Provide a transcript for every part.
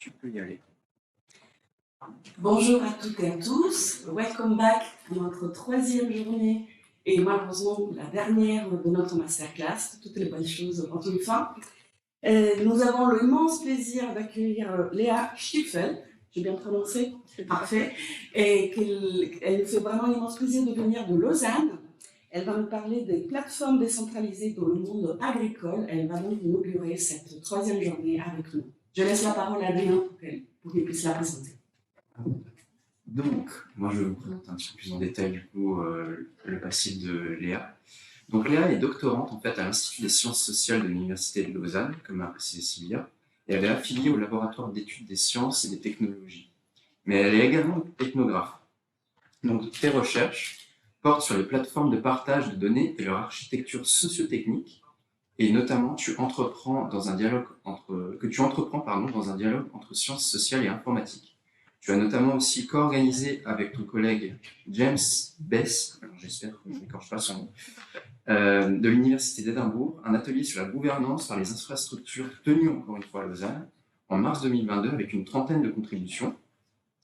Tu peux y aller. Bonjour à toutes et à tous, welcome back à notre troisième journée et malheureusement la dernière de notre masterclass. Toutes les bonnes choses ont une fin. Nous avons l'immense plaisir d'accueillir Léa Stiefel, j'ai bien prononcé, c'est parfait, et elle nous fait vraiment l'immense plaisir de venir de Lausanne. Elle va nous parler des plateformes décentralisées dans le monde agricole. Elle va donc inaugurer cette troisième journée avec nous. Je laisse la parole à Léa pour qu'il puisse la présenter. Donc, moi je vais vous présenter un petit peu plus en détail du coup le passif de Léa. Donc Léa est doctorante en fait à l'Institut des sciences sociales de l'Université de Lausanne, comme a précisé Sylvia, et elle est affiliée au laboratoire d'études des sciences et des technologies. Mais elle est également ethnographe. Donc tes recherches portent sur les plateformes de partage de données et leur architecture socio-technique, et notamment tu entreprends dans un dialogue dans un dialogue entre sciences sociales et informatique. Tu as notamment aussi co-organisé avec ton collègue James Bess, j'espère que je n'écorche pas son nom, de l'Université d'Édimbourg, un atelier sur la gouvernance par les infrastructures tenu encore une fois à Lausanne, en mars 2022 avec une trentaine de contributions.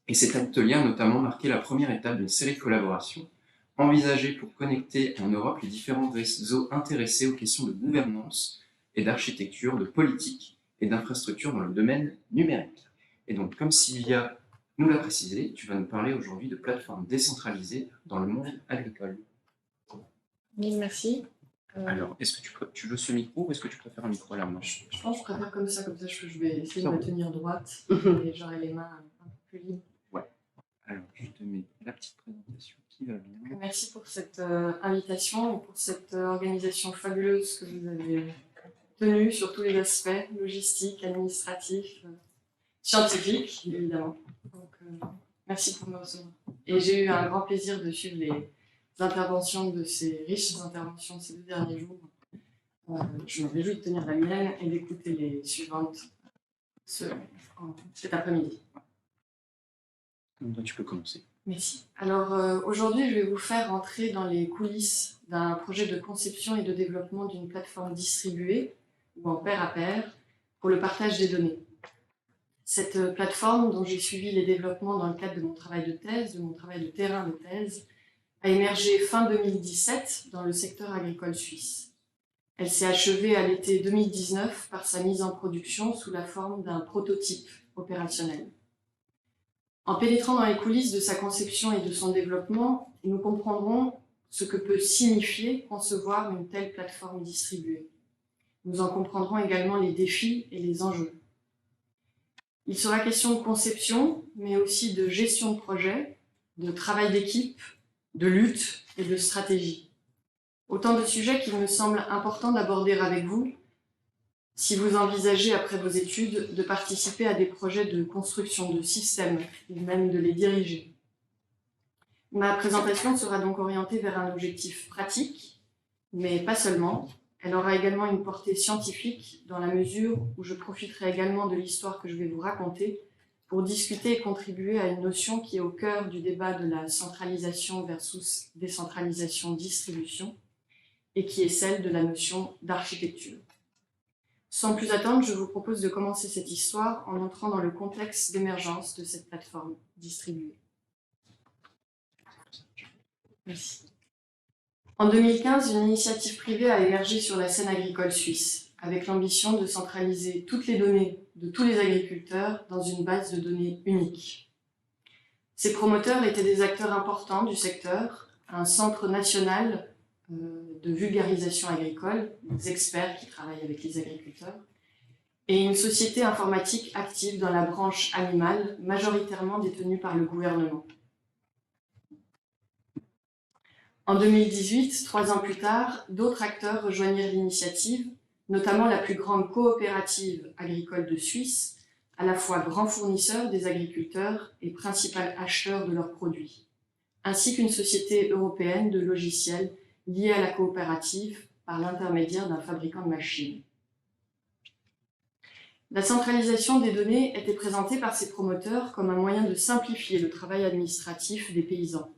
Et cet atelier a notamment marqué la première étape d'une série de collaborations envisagées pour connecter en Europe les différents réseaux intéressés aux questions de gouvernance et d'architecture, de politique et d'infrastructure dans le domaine numérique. Et donc, comme Sylvia nous l'a précisé, tu vas nous parler aujourd'hui de plateformes décentralisées dans le monde agricole. Oui, merci. Alors, est-ce que tu veux ce micro ou est-ce que tu préfères un micro à la main? Je pense que je préfère comme ça je vais essayer de me tenir droite et j'aurai les mains un peu plus libres. Ouais. Alors, je te mets la petite présentation qui va bien. Merci pour cette invitation et pour cette organisation fabuleuse que vous avez tenue sur tous les aspects, logistiques, administratifs, scientifiques, évidemment. Donc, merci pour me recevoir. Et j'ai eu un grand plaisir de suivre les interventions de ces riches interventions ces 2 derniers jours. Je me réjouis de tenir la mienne et d'écouter les suivantes cet après-midi. Donc, tu peux commencer. Merci. Alors aujourd'hui, je vais vous faire entrer dans les coulisses d'un projet de conception et de développement d'une plateforme distribuée ou en pair à pair pour le partage des données. Cette plateforme, dont j'ai suivi les développements dans le cadre de mon travail de thèse, de mon travail de terrain de thèse, a émergé fin 2017 dans le secteur agricole suisse. Elle s'est achevée à l'été 2019 par sa mise en production sous la forme d'un prototype opérationnel. En pénétrant dans les coulisses de sa conception et de son développement, nous comprendrons ce que peut signifier concevoir une telle plateforme distribuée. Nous en comprendrons également les défis et les enjeux. Il sera question de conception, mais aussi de gestion de projet, de travail d'équipe, de lutte et de stratégie. Autant de sujets qu'il me semble important d'aborder avec vous si vous envisagez, après vos études, de participer à des projets de construction de systèmes ou même de les diriger. Ma présentation sera donc orientée vers un objectif pratique, mais pas seulement. Elle aura également une portée scientifique dans la mesure où je profiterai également de l'histoire que je vais vous raconter pour discuter et contribuer à une notion qui est au cœur du débat de la centralisation versus décentralisation-distribution et qui est celle de la notion d'architecture. Sans plus attendre, je vous propose de commencer cette histoire en entrant dans le contexte d'émergence de cette plateforme distribuée. Merci. En 2015, une initiative privée a émergé sur la scène agricole suisse, avec l'ambition de centraliser toutes les données de tous les agriculteurs dans une base de données unique. Ces promoteurs étaient des acteurs importants du secteur, un centre national de vulgarisation agricole, des experts qui travaillent avec les agriculteurs, et une société informatique active dans la branche animale, majoritairement détenue par le gouvernement. En 2018, 3 ans plus tard, d'autres acteurs rejoignirent l'initiative, notamment la plus grande coopérative agricole de Suisse, à la fois grand fournisseur des agriculteurs et principal acheteur de leurs produits, ainsi qu'une société européenne de logiciels liée à la coopérative par l'intermédiaire d'un fabricant de machines. La centralisation des données était présentée par ces promoteurs comme un moyen de simplifier le travail administratif des paysans.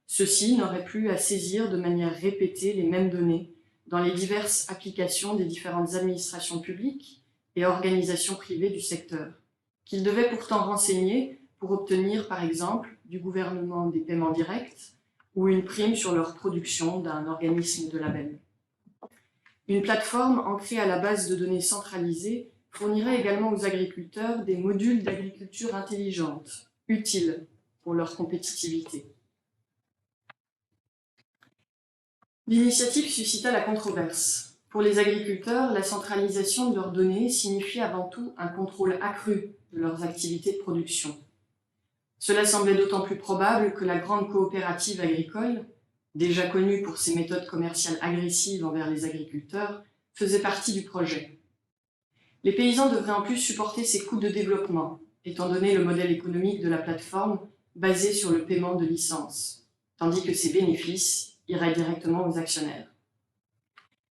Ceux-ci n'auraient plus à saisir de manière répétée les mêmes données dans les diverses applications des différentes administrations publiques et organisations privées du secteur, qu'ils devaient pourtant renseigner pour obtenir, par exemple, du gouvernement des paiements directs ou une prime sur leur production d'un organisme de label. Une plateforme ancrée à la base de données centralisée fournirait également aux agriculteurs des modules d'agriculture intelligente, utiles pour leur compétitivité. L'initiative suscita la controverse. Pour les agriculteurs, la centralisation de leurs données signifie avant tout un contrôle accru de leurs activités de production. Cela semblait d'autant plus probable que la grande coopérative agricole, déjà connue pour ses méthodes commerciales agressives envers les agriculteurs, faisait partie du projet. Les paysans devraient en plus supporter ces coûts de développement, étant donné le modèle économique de la plateforme basé sur le paiement de licences, tandis que ses bénéfices iraient directement aux actionnaires.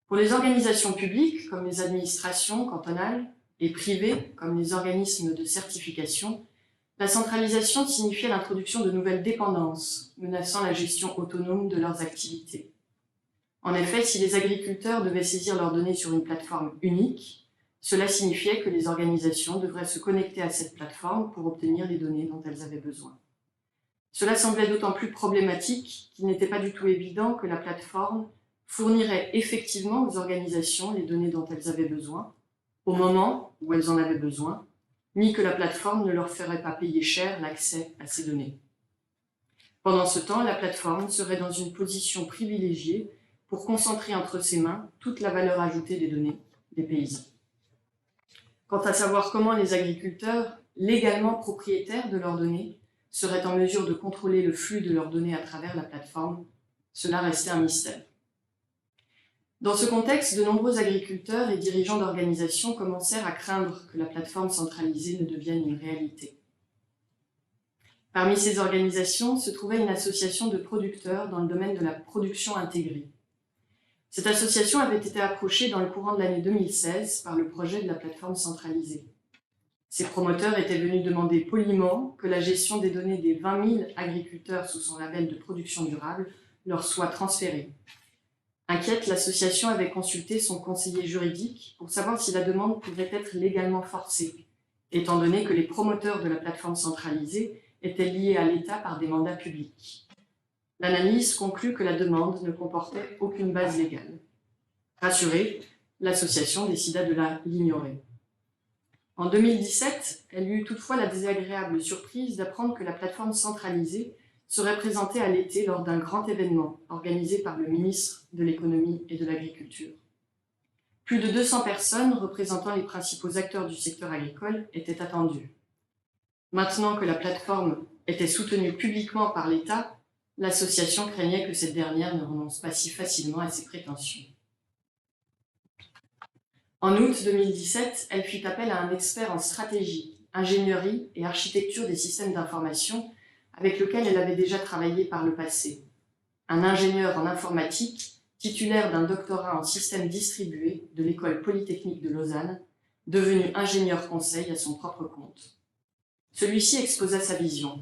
Pour les organisations publiques, comme les administrations cantonales, et privées, comme les organismes de certification, la centralisation signifiait l'introduction de nouvelles dépendances, menaçant la gestion autonome de leurs activités. En effet, si les agriculteurs devaient saisir leurs données sur une plateforme unique, cela signifiait que les organisations devraient se connecter à cette plateforme pour obtenir les données dont elles avaient besoin. Cela semblait d'autant plus problématique qu'il n'était pas du tout évident que la plateforme fournirait effectivement aux organisations les données dont elles avaient besoin, au moment où elles en avaient besoin, ni que la plateforme ne leur ferait pas payer cher l'accès à ces données. Pendant ce temps, la plateforme serait dans une position privilégiée pour concentrer entre ses mains toute la valeur ajoutée des données des paysans. Quant à savoir comment les agriculteurs, légalement propriétaires de leurs données, seraient en mesure de contrôler le flux de leurs données à travers la plateforme, cela restait un mystère. Dans ce contexte, de nombreux agriculteurs et dirigeants d'organisations commencèrent à craindre que la plateforme centralisée ne devienne une réalité. Parmi ces organisations se trouvait une association de producteurs dans le domaine de la production intégrée. Cette association avait été approchée dans le courant de l'année 2016 par le projet de la plateforme centralisée. Ces promoteurs étaient venus demander poliment que la gestion des données des 20 000 agriculteurs sous son label de production durable leur soit transférée. Inquiète, l'association avait consulté son conseiller juridique pour savoir si la demande pouvait être légalement forcée, étant donné que les promoteurs de la plateforme centralisée étaient liés à l'État par des mandats publics. L'analyse conclut que la demande ne comportait aucune base légale. Rassurée, l'association décida de l'ignorer. En 2017, elle eut toutefois la désagréable surprise d'apprendre que la plateforme centralisée serait présentée à l'été lors d'un grand événement organisé par le ministre de l'Économie et de l'Agriculture. Plus de 200 personnes représentant les principaux acteurs du secteur agricole étaient attendues. Maintenant que la plateforme était soutenue publiquement par l'État, l'association craignait que cette dernière ne renonce pas si facilement à ses prétentions. En août 2017, elle fit appel à un expert en stratégie, ingénierie et architecture des systèmes d'information avec lequel elle avait déjà travaillé par le passé. Un ingénieur en informatique, titulaire d'un doctorat en systèmes distribués de l'École polytechnique de Lausanne, devenu ingénieur conseil à son propre compte. Celui-ci exposa sa vision.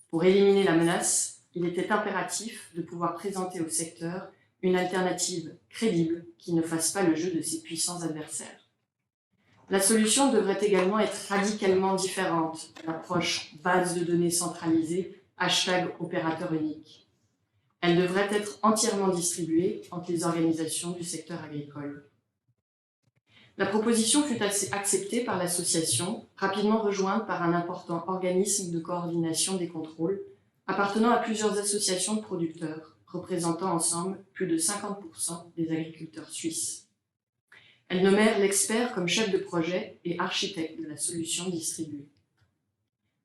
Pour éliminer la menace, il était impératif de pouvoir présenter au secteur une alternative crédible qui ne fasse pas le jeu de ses puissants adversaires. La solution devrait également être radicalement différente de l'approche base de données centralisée, #opérateur unique. Elle devrait être entièrement distribuée entre les organisations du secteur agricole. La proposition fut acceptée par l'association, rapidement rejointe par un important organisme de coordination des contrôles, appartenant à plusieurs associations de producteurs, représentant ensemble plus de 50% des agriculteurs suisses. Elles nommèrent l'expert comme chef de projet et architecte de la solution distribuée.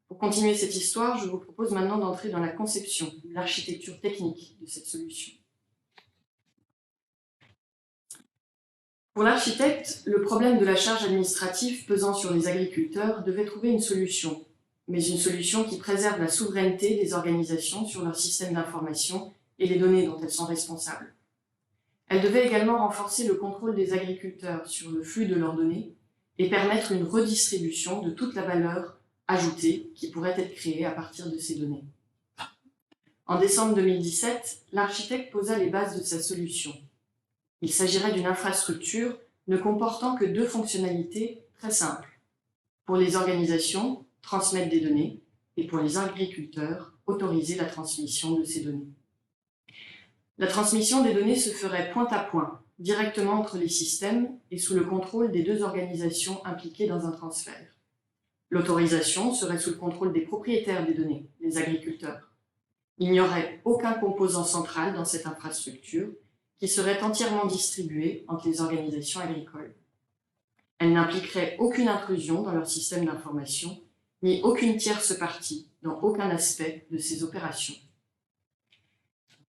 Pour continuer cette histoire, je vous propose maintenant d'entrer dans la conception de l'architecture technique de cette solution. Pour l'architecte, le problème de la charge administrative pesant sur les agriculteurs devait trouver une solution, mais une solution qui préserve la souveraineté des organisations sur leur système d'information et les données dont elles sont responsables. Elle devait également renforcer le contrôle des agriculteurs sur le flux de leurs données et permettre une redistribution de toute la valeur ajoutée qui pourrait être créée à partir de ces données. En décembre 2017, l'architecte posa les bases de sa solution. Il s'agirait d'une infrastructure ne comportant que 2 fonctionnalités très simples. Pour les organisations, transmettre des données, et pour les agriculteurs, autoriser la transmission de ces données. La transmission des données se ferait point à point, directement entre les systèmes et sous le contrôle des deux organisations impliquées dans un transfert. L'autorisation serait sous le contrôle des propriétaires des données, les agriculteurs. Il n'y aurait aucun composant central dans cette infrastructure qui serait entièrement distribué entre les organisations agricoles. Elle n'impliquerait aucune intrusion dans leur système d'information, ni aucune tierce partie dans aucun aspect de ces opérations.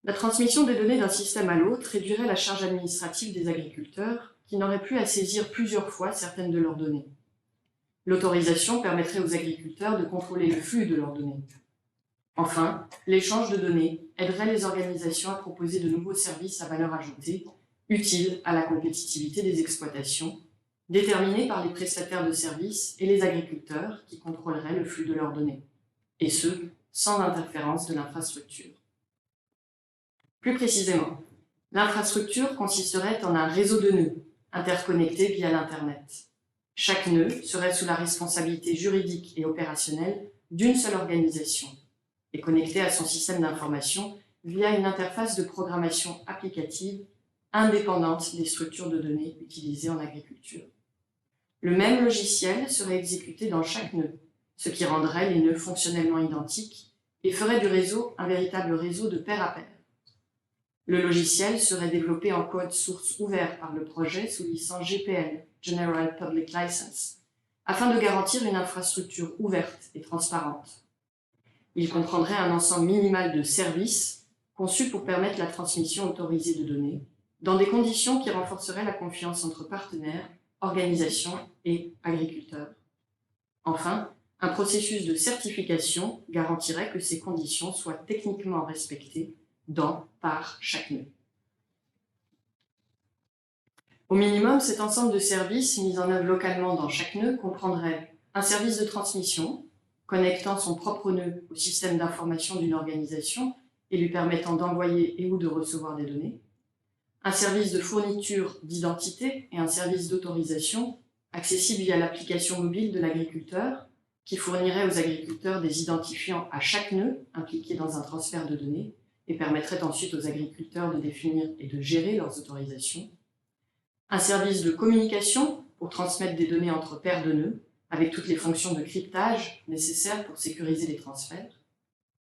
La transmission des données d'un système à l'autre réduirait la charge administrative des agriculteurs qui n'auraient plus à saisir plusieurs fois certaines de leurs données. L'autorisation permettrait aux agriculteurs de contrôler le flux de leurs données. Enfin, l'échange de données aiderait les organisations à proposer de nouveaux services à valeur ajoutée, utiles à la compétitivité des exploitations, déterminés par les prestataires de services et les agriculteurs qui contrôleraient le flux de leurs données, et ce, sans interférence de l'infrastructure. Plus précisément, l'infrastructure consisterait en un réseau de nœuds, interconnectés via l'Internet. Chaque nœud serait sous la responsabilité juridique et opérationnelle d'une seule organisation et connecté à son système d'information via une interface de programmation applicative indépendante des structures de données utilisées en agriculture. Le même logiciel serait exécuté dans chaque nœud, ce qui rendrait les nœuds fonctionnellement identiques et ferait du réseau un véritable réseau de pair à pair. Le logiciel serait développé en code source ouvert par le projet sous licence GPL, General Public License, afin de garantir une infrastructure ouverte et transparente. Il comprendrait un ensemble minimal de services conçus pour permettre la transmission autorisée de données, dans des conditions qui renforceraient la confiance entre partenaires, organisations et agriculteurs. Enfin, un processus de certification garantirait que ces conditions soient techniquement respectées par chaque nœud. Au minimum, cet ensemble de services mis en œuvre localement dans chaque nœud comprendrait un service de transmission, connectant son propre nœud au système d'information d'une organisation et lui permettant d'envoyer et ou de recevoir des données, un service de fourniture d'identité et un service d'autorisation accessible via l'application mobile de l'agriculteur qui fournirait aux agriculteurs des identifiants à chaque nœud impliqué dans un transfert de données et permettrait ensuite aux agriculteurs de définir et de gérer leurs autorisations, un service de communication pour transmettre des données entre paires de nœuds avec toutes les fonctions de cryptage nécessaires pour sécuriser les transferts,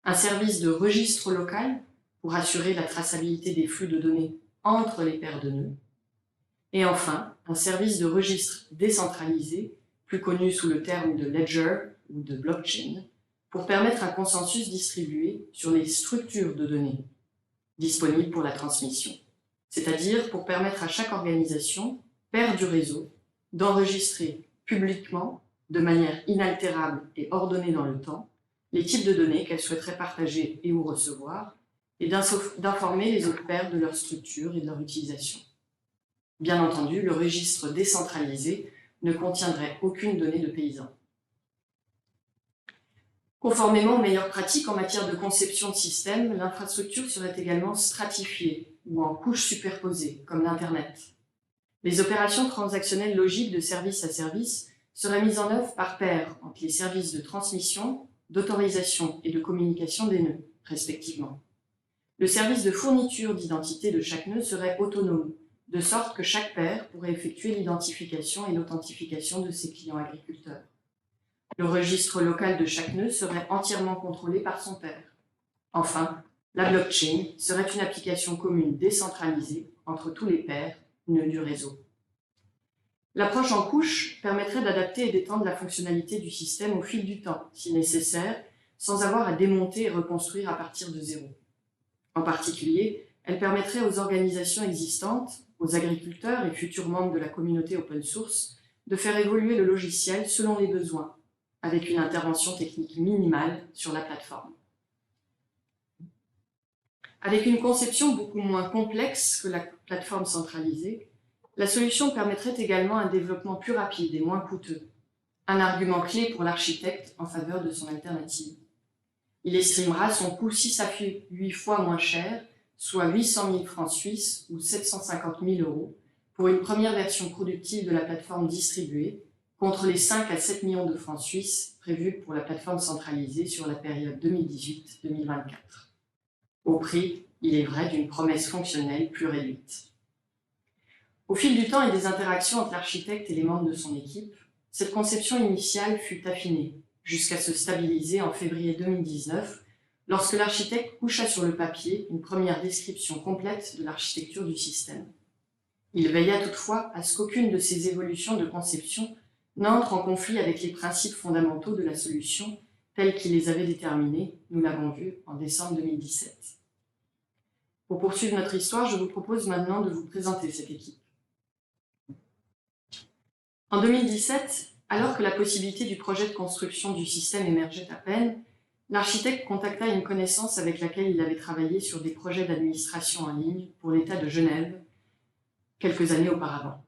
un service de registre local pour assurer la traçabilité des flux de données entre les paires de nœuds, et enfin un service de registre décentralisé, plus connu sous le terme de ledger ou de blockchain, pour permettre un consensus distribué sur les structures de données disponibles pour la transmission, c'est-à-dire pour permettre à chaque organisation, paire du réseau, d'enregistrer publiquement, de manière inaltérable et ordonnée dans le temps, les types de données qu'elle souhaiterait partager et ou recevoir, et d'informer les autres paires de leur structure et de leur utilisation. Bien entendu, le registre décentralisé ne contiendrait aucune donnée de paysan. Conformément aux meilleures pratiques en matière de conception de système, l'infrastructure serait également stratifiée ou en couches superposées, comme l'Internet. Les opérations transactionnelles logiques de service à service seraient mises en œuvre par paires entre les services de transmission, d'autorisation et de communication des nœuds, respectivement. Le service de fourniture d'identité de chaque nœud serait autonome, de sorte que chaque paire pourrait effectuer l'identification et l'authentification de ses clients agriculteurs. Le registre local de chaque nœud serait entièrement contrôlé par son paire. Enfin, la blockchain serait une application commune décentralisée entre tous les pairs nœuds du réseau. L'approche en couche permettrait d'adapter et d'étendre la fonctionnalité du système au fil du temps, si nécessaire, sans avoir à démonter et reconstruire à partir de zéro. En particulier, elle permettrait aux organisations existantes, aux agriculteurs et futurs membres de la communauté open source de faire évoluer le logiciel selon les besoins, avec une intervention technique minimale sur la plateforme. Avec une conception beaucoup moins complexe que la plateforme centralisée, la solution permettrait également un développement plus rapide et moins coûteux, un argument clé pour l'architecte en faveur de son alternative. Il estimera son coût 6 à 8 fois moins cher, soit 800 000 francs suisses ou 750 000 € pour une première version productive de la plateforme distribuée, contre les 5 à 7 millions de francs suisses prévus pour la plateforme centralisée sur la période 2018-2024. Au prix, il est vrai, d'une promesse fonctionnelle plus réduite. Au fil du temps et des interactions entre l'architecte et les membres de son équipe, cette conception initiale fut affinée, jusqu'à se stabiliser en février 2019, lorsque l'architecte coucha sur le papier une première description complète de l'architecture du système. Il veilla toutefois à ce qu'aucune de ces évolutions de conception n'entre en conflit avec les principes fondamentaux de la solution tels qu'il les avait déterminés, nous l'avons vu en décembre 2017. Pour poursuivre notre histoire, je vous propose maintenant de vous présenter cette équipe. En 2017, alors que la possibilité du projet de construction du système émergeait à peine, l'architecte contacta une connaissance avec laquelle il avait travaillé sur des projets d'administration en ligne pour l'État de Genève quelques années auparavant.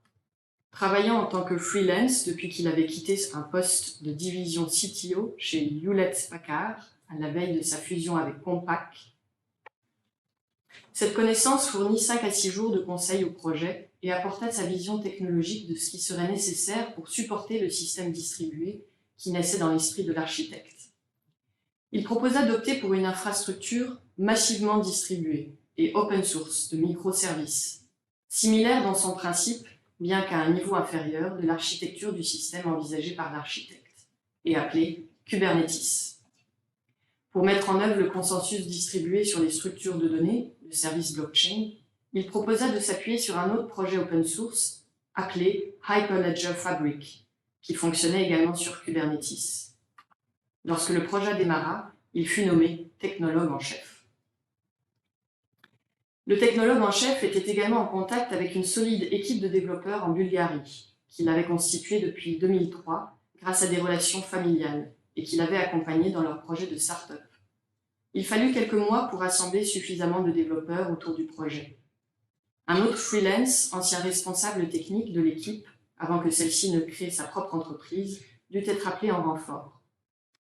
Travaillant en tant que freelance depuis qu'il avait quitté un poste de division CTO chez Hewlett-Packard à la veille de sa fusion avec Compaq, cette connaissance fournit 5 à 6 jours de conseils au projet et apporta sa vision technologique de ce qui serait nécessaire pour supporter le système distribué qui naissait dans l'esprit de l'architecte. Il proposa d'opter pour une infrastructure massivement distribuée et open source de microservices, similaire dans son principe, bien qu'à un niveau inférieur de l'architecture du système envisagée par l'architecte, et appelée Kubernetes. Pour mettre en œuvre le consensus distribué sur les structures de données, le service blockchain, il proposa de s'appuyer sur un autre projet open source appelé Hyperledger Fabric, qui fonctionnait également sur Kubernetes. Lorsque le projet démarra, il fut nommé technologue en chef. Le technologue en chef était également en contact avec une solide équipe de développeurs en Bulgarie, qu'il avait constituée depuis 2003 grâce à des relations familiales et qu'il avait accompagné dans leur projet de start-up. Il fallut quelques mois pour assembler suffisamment de développeurs autour du projet. Un autre freelance, ancien responsable technique de l'équipe, avant que celle-ci ne crée sa propre entreprise, dut être appelé en renfort.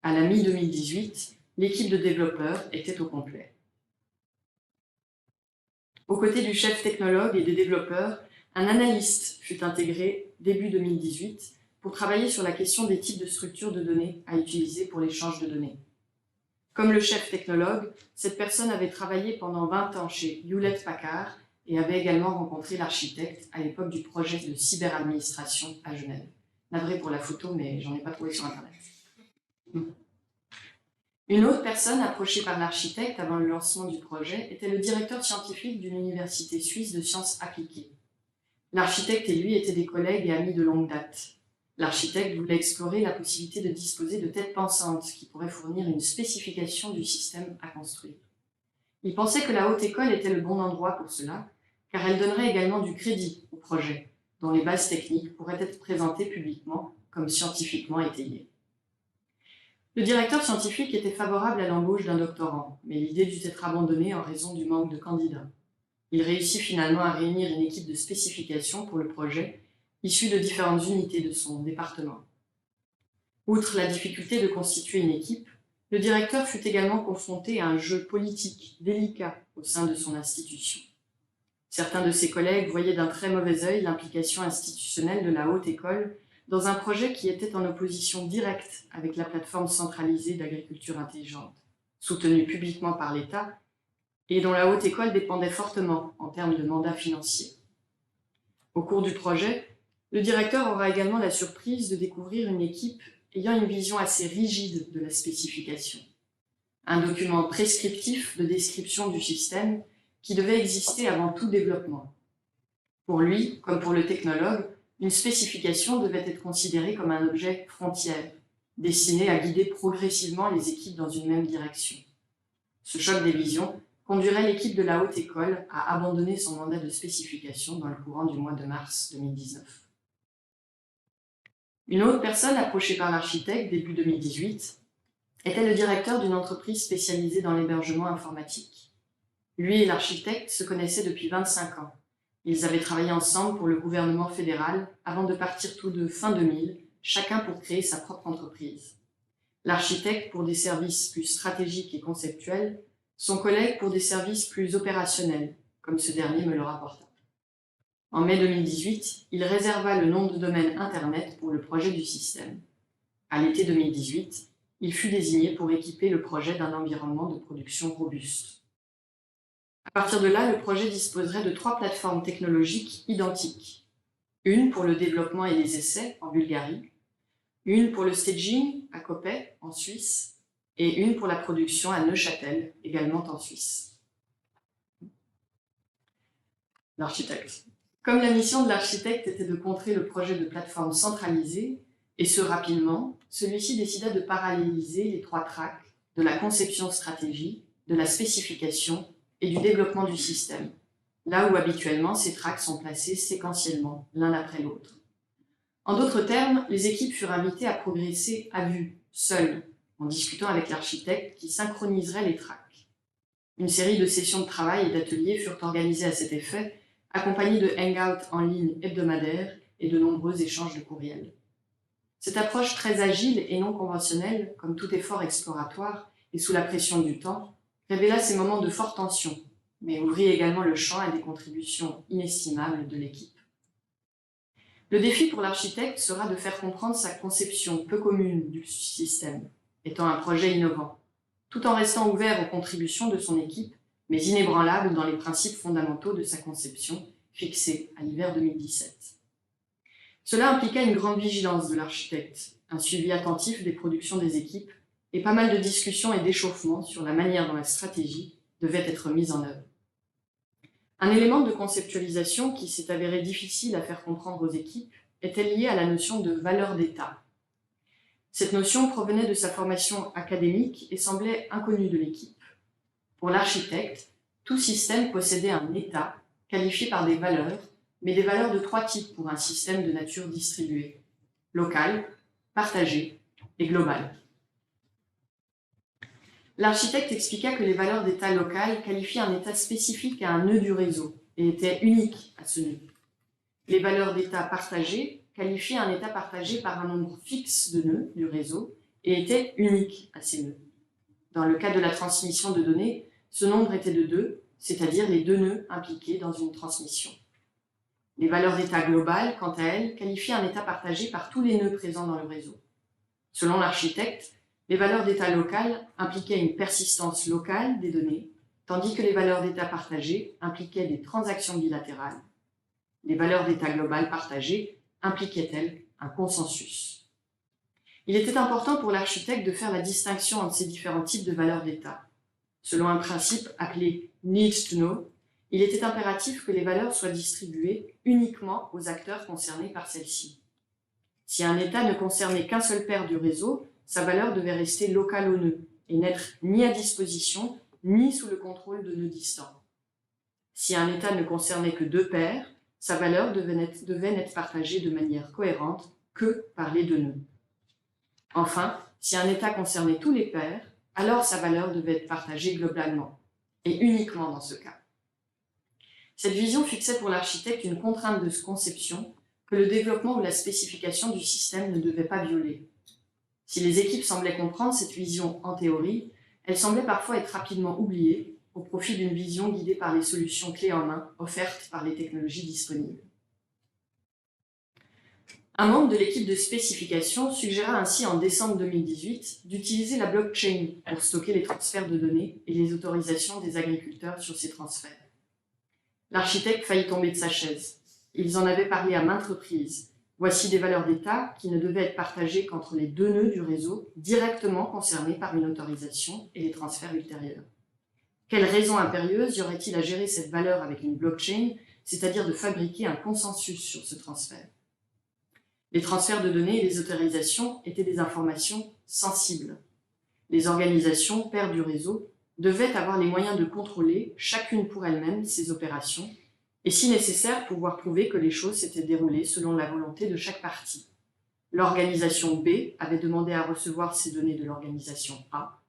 À la mi-2018, l'équipe de développeurs était au complet. Aux côtés du chef technologue et des développeurs, un analyste fut intégré début 2018 pour travailler sur la question des types de structures de données à utiliser pour l'échange de données. Comme le chef technologue, cette personne avait travaillé pendant 20 ans chez Hewlett-Packard et avait également rencontré l'architecte à l'époque du projet de cyberadministration à Genève. Navré pour la photo, mais j'en ai pas trouvé sur Internet. Une autre personne approchée par l'architecte avant le lancement du projet était le directeur scientifique d'une université suisse de sciences appliquées. L'architecte et lui étaient des collègues et amis de longue date. L'architecte voulait explorer la possibilité de disposer de têtes pensantes qui pourraient fournir une spécification du système à construire. Il pensait que la haute école était le bon endroit pour cela, car elle donnerait également du crédit au projet, dont les bases techniques pourraient être présentées publiquement comme scientifiquement étayées. Le directeur scientifique était favorable à l'embauche d'un doctorant, mais l'idée dut être abandonnée en raison du manque de candidats. Il réussit finalement à réunir une équipe de spécification pour le projet, issue de différentes unités de son département. Outre la difficulté de constituer une équipe, le directeur fut également confronté à un jeu politique délicat au sein de son institution. Certains de ses collègues voyaient d'un très mauvais œil l'implication institutionnelle de la haute école dans un projet qui était en opposition directe avec la plateforme centralisée d'agriculture intelligente, soutenue publiquement par l'État et dont la haute école dépendait fortement en termes de mandat financier. Au cours du projet, le directeur aura également la surprise de découvrir une équipe ayant une vision assez rigide de la spécification. Un document prescriptif de description du système qui devait exister avant tout développement. Pour lui, comme pour le technologue, une spécification devait être considérée comme un objet frontière, destiné à guider progressivement les équipes dans une même direction. Ce choc des visions conduirait l'équipe de la haute école à abandonner son mandat de spécification dans le courant du mois de mars 2019. Une autre personne approchée par l'architecte début 2018 était le directeur d'une entreprise spécialisée dans l'hébergement informatique. Lui et l'architecte se connaissaient depuis 25 ans. Ils avaient travaillé ensemble pour le gouvernement fédéral avant de partir tous deux fin 2000, chacun pour créer sa propre entreprise. L'architecte pour des services plus stratégiques et conceptuels, son collègue pour des services plus opérationnels, comme ce dernier me le rapporta. En mai 2018, il réserva le nom de domaine Internet pour le projet du système. À l'été 2018, il fut désigné pour équiper le projet d'un environnement de production robuste. À partir de là, le projet disposerait de 3 plateformes technologiques identiques. Une pour le développement et les essais en Bulgarie, une pour le staging à Coppet en Suisse et une pour la production à Neuchâtel, également en Suisse. L'architecte. Comme la mission de l'architecte était de contrer le projet de plateforme centralisée, et ce rapidement, celui-ci décida de paralléliser les 3 tracks de la conception-stratégie, de la spécification et du développement du système, là où habituellement ces tracks sont placés séquentiellement, l'un après l'autre. En d'autres termes, les équipes furent invitées à progresser à vue, seules, en discutant avec l'architecte qui synchroniserait les tracks. Une série de sessions de travail et d'ateliers furent organisées à cet effet, accompagnées de hangouts en ligne hebdomadaires et de nombreux échanges de courriels. Cette approche très agile et non conventionnelle, comme tout effort exploratoire et sous la pression du temps, révéla ces moments de forte tension, mais ouvrit également le champ à des contributions inestimables de l'équipe. Le défi pour l'architecte sera de faire comprendre sa conception peu commune du système, étant un projet innovant, tout en restant ouvert aux contributions de son équipe, mais inébranlable dans les principes fondamentaux de sa conception, fixés à l'hiver 2017. Cela impliqua une grande vigilance de l'architecte, un suivi attentif des productions des équipes et pas mal de discussions et d'échauffements sur la manière dont la stratégie devait être mise en œuvre. Un élément de conceptualisation qui s'est avéré difficile à faire comprendre aux équipes était lié à la notion de valeur d'État. Cette notion provenait de sa formation académique et semblait inconnue de l'équipe. Pour l'architecte, tout système possédait un état qualifié par des valeurs, mais des valeurs de 3 types pour un système de nature distribuée: local, partagé et global. L'architecte expliqua que les valeurs d'état local qualifiaient un état spécifique à un nœud du réseau et étaient uniques à ce nœud. Les valeurs d'état partagées qualifiaient un état partagé par un nombre fixe de nœuds du réseau et étaient uniques à ces nœuds. Dans le cas de la transmission de données, ce nombre était de 2, c'est-à-dire les 2 nœuds impliqués dans une transmission. Les valeurs d'état global, quant à elles, qualifient un état partagé par tous les nœuds présents dans le réseau. Selon l'architecte, les valeurs d'état local impliquaient une persistance locale des données, tandis que les valeurs d'état partagées impliquaient des transactions bilatérales. Les valeurs d'état global partagées impliquaient-elles un consensus? Il était important pour l'architecte de faire la distinction entre ces différents types de valeurs d'état. Selon un principe appelé « need to know », il était impératif que les valeurs soient distribuées uniquement aux acteurs concernés par celles-ci. Si un état ne concernait qu'un seul paire du réseau, sa valeur devait rester locale au nœud et n'être ni à disposition ni sous le contrôle de nœuds distants. Si un état ne concernait que 2 paires, sa valeur devait n'être partagée de manière cohérente que par les 2 nœuds. Enfin, si un état concernait tous les pairs, alors sa valeur devait être partagée globalement, et uniquement dans ce cas. Cette vision fixait pour l'architecte une contrainte de conception que le développement ou la spécification du système ne devait pas violer. Si les équipes semblaient comprendre cette vision en théorie, elle semblait parfois être rapidement oubliée au profit d'une vision guidée par les solutions clés en main offertes par les technologies disponibles. Un membre de l'équipe de spécification suggéra ainsi en décembre 2018 d'utiliser la blockchain pour stocker les transferts de données et les autorisations des agriculteurs sur ces transferts. L'architecte faillit tomber de sa chaise. Ils en avaient parlé à maintes reprises. Voici des valeurs d'état qui ne devaient être partagées qu'entre les 2 nœuds du réseau directement concernés par une autorisation et les transferts ultérieurs. Quelle raison impérieuse y aurait-il à gérer cette valeur avec une blockchain, c'est-à-dire de fabriquer un consensus sur ce transfert? Les transferts de données et les autorisations étaient des informations sensibles. Les organisations, paires du réseau, devaient avoir les moyens de contrôler, chacune pour elle-même, ces opérations, et si nécessaire, pouvoir prouver que les choses s'étaient déroulées selon la volonté de chaque partie. L'organisation B avait demandé à recevoir ces données de l'organisation A.